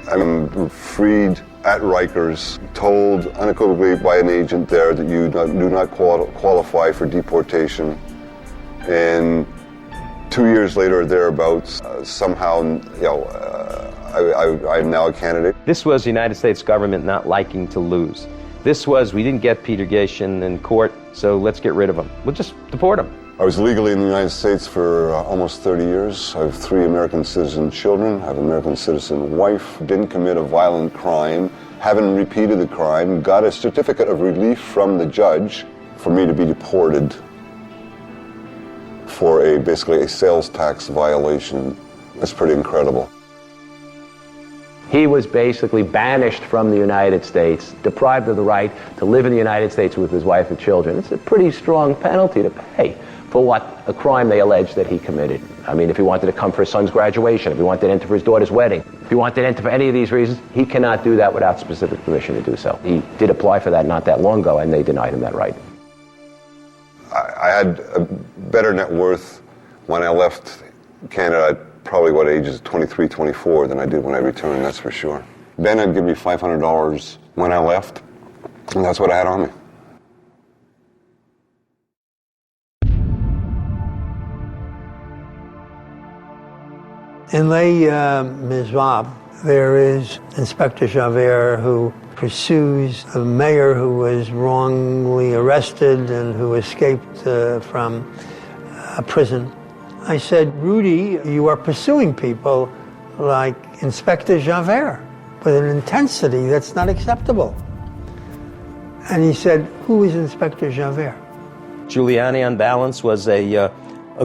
I'm freed at Rikers, told unequivocally by an agent there that you do not qualify for deportation. And 2 years later, or thereabouts, somehow, I'm now a candidate. This was the United States government not liking to lose. This was, we didn't get Peter Gatien in court, so let's get rid of him. We'll just deport him. I was legally in the United States for almost 30 years. I have 3 American citizen children. I have an American citizen wife. Didn't commit a violent crime. Haven't repeated the crime. Got a certificate of relief from the judge for me to be deported for basically a sales tax violation. That's pretty incredible. He was basically banished from the United States, deprived of the right to live in the United States with his wife and children. It's a pretty strong penalty to pay for what a crime they allege that he committed. I mean, if he wanted to come for his son's graduation, if he wanted to enter for his daughter's wedding, if he wanted to enter for any of these reasons, he cannot do that without specific permission to do so. He did apply for that not that long ago, and they denied him that right. I had a better net worth when I left Canada at probably what ages 23, 24 than I did when I returned, that's for sure. Ben had given me $500 when I left, and that's what I had on me. In Les Miserables, there is Inspector Javert who pursues a mayor who was wrongly arrested and who escaped from a prison. I said, Rudy, you are pursuing people like Inspector Javert with an intensity that's not acceptable. And he said, who is Inspector Javert? Giuliani, on balance, was a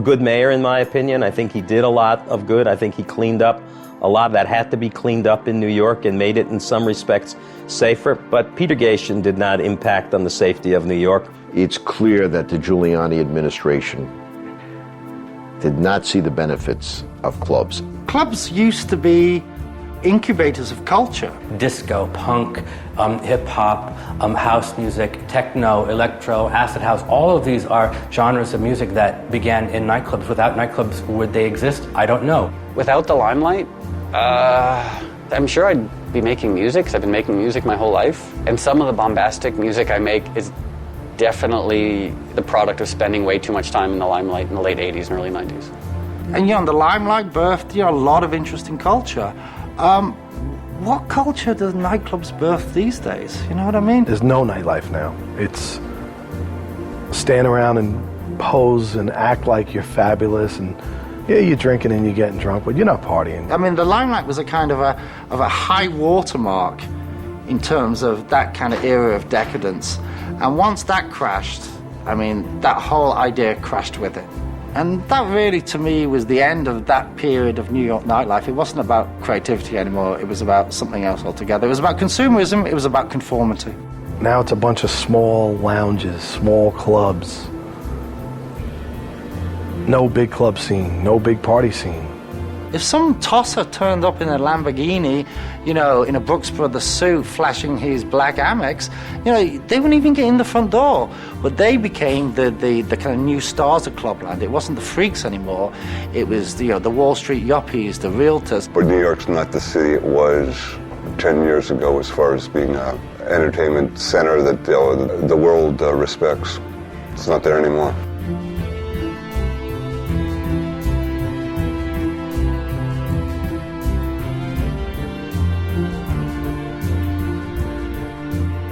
good mayor, in my opinion. I think he did a lot of good. I think he cleaned up a lot that had to be cleaned up in New York and made it, in some respects, safer. But Peter Gatien did not impact on the safety of New York. It's clear that the Giuliani administration did not see the benefits of clubs. Clubs used to be incubators of culture. Disco, punk, hip-hop, house music, techno, electro, acid house, all of these are genres of music that began in nightclubs. Without nightclubs, would they exist? I don't know. Without the Limelight, I'm sure I'd be making music, because I've been making music my whole life. And some of the bombastic music I make is definitely the product of spending way too much time in the Limelight in the late 80s and early 90s. And the Limelight birthed a lot of interesting culture. What culture does nightclubs birth these days? You know what I mean? There's no nightlife now. It's stand around and pose and act like you're fabulous, and yeah, you're drinking and you're getting drunk, but you're not partying. I mean, the Limelight was a kind of a high watermark in terms of that kind of era of decadence. And once that crashed, I mean, that whole idea crashed with it. And that really, to me, was the end of that period of New York nightlife. It wasn't about creativity anymore. It was about something else altogether. It was about consumerism. It was about conformity. Now it's a bunch of small lounges, small clubs. No big club scene, no big party scene. If some tosser turned up in a Lamborghini, in a Brooks Brothers suit, flashing his black Amex, they wouldn't even get in the front door. But they became the kind of new stars of Clubland. It wasn't the freaks anymore. It was the Wall Street yuppies, the realtors. But New York's not the city it was 10 years ago as far as being an entertainment center that the world respects. It's not there anymore.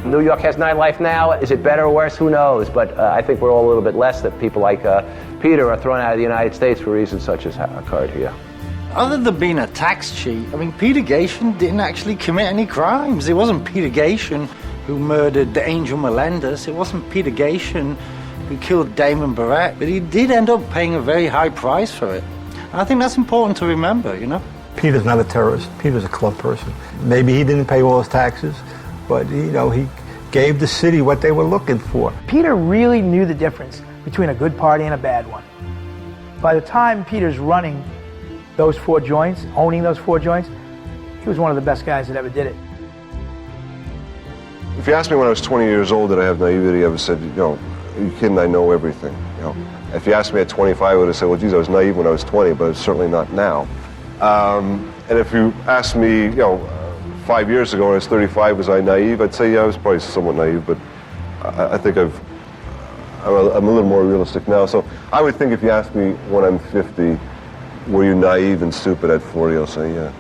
New York has nightlife now. Is it better or worse? Who knows? But I think we're all a little bit less that people like Peter are thrown out of the United States for reasons such as occurred here. Other than being a tax cheat, I mean, Peter Gatien didn't actually commit any crimes. It wasn't Peter Gatien who murdered the Angel Melendez. It wasn't Peter Gatien who killed Damon Barrett. But he did end up paying a very high price for it. And I think that's important to remember, Peter's not a terrorist. Peter's a club person. Maybe he didn't pay all his taxes, but he gave the city what they were looking for. Peter really knew the difference between a good party and a bad one. By the time Peter's running those 4 joints, owning those 4 joints, he was one of the best guys that ever did it. If you asked me when I was 20 years old did I have naivety, I would have said, are you kidding, I know everything. If you asked me at 25, I would have said, well, geez, I was naive when I was 20, but it's certainly not now. And if you asked me, 5 years ago when I was 35, was I naive? I'd say, yeah, I was probably somewhat naive, but I think I'm a little more realistic now. So I would think if you ask me when I'm 50, were you naive and stupid at 40, I'll say, yeah.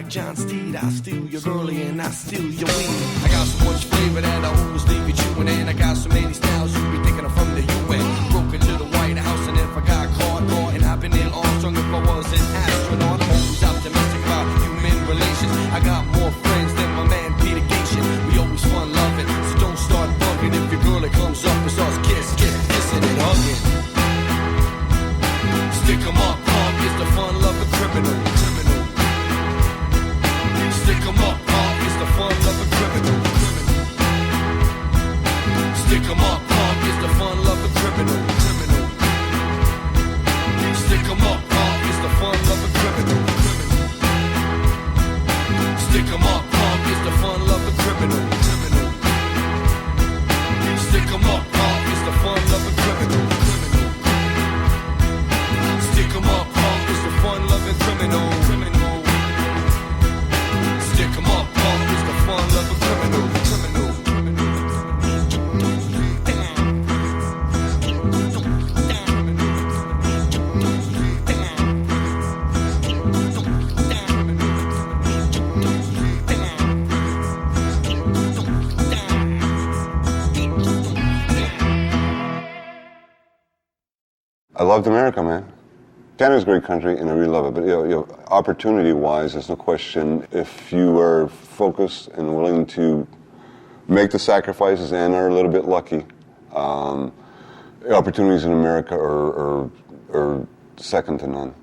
John Steed, I'll steal your girlie and I'll steal your weed. I got so much flavor that I always leave you chewing, and I got so many styles you be thinking I'm from the UN. Broke into the White House, and if I got caught, and I've been Neil Armstrong if I was an astronaut. I'm always optimistic about human relations. I got more friends than my man Peter Gatien. We always fun loving, so don't start bugging if your girlie comes up and starts kissing and hugging. Stick 'em up, punk is the fun-loving criminal. Stick 'em up, punk is the fun-loving criminal. Stick 'em up, punk is the fun-loving criminal. Stick 'em up, punk is the fun-loving criminal. Stick 'em up, punk is the fun-loving criminal. Stick 'em up, punk is the fun-loving criminal. Stick 'em up, punk is the fun-loving criminal. Stick 'em up, punk is the fun-loving criminal. I loved America, man. Canada's a great country, and I really love it. But opportunity-wise, there's no question. If you are focused and willing to make the sacrifices and are a little bit lucky, opportunities in America are second to none.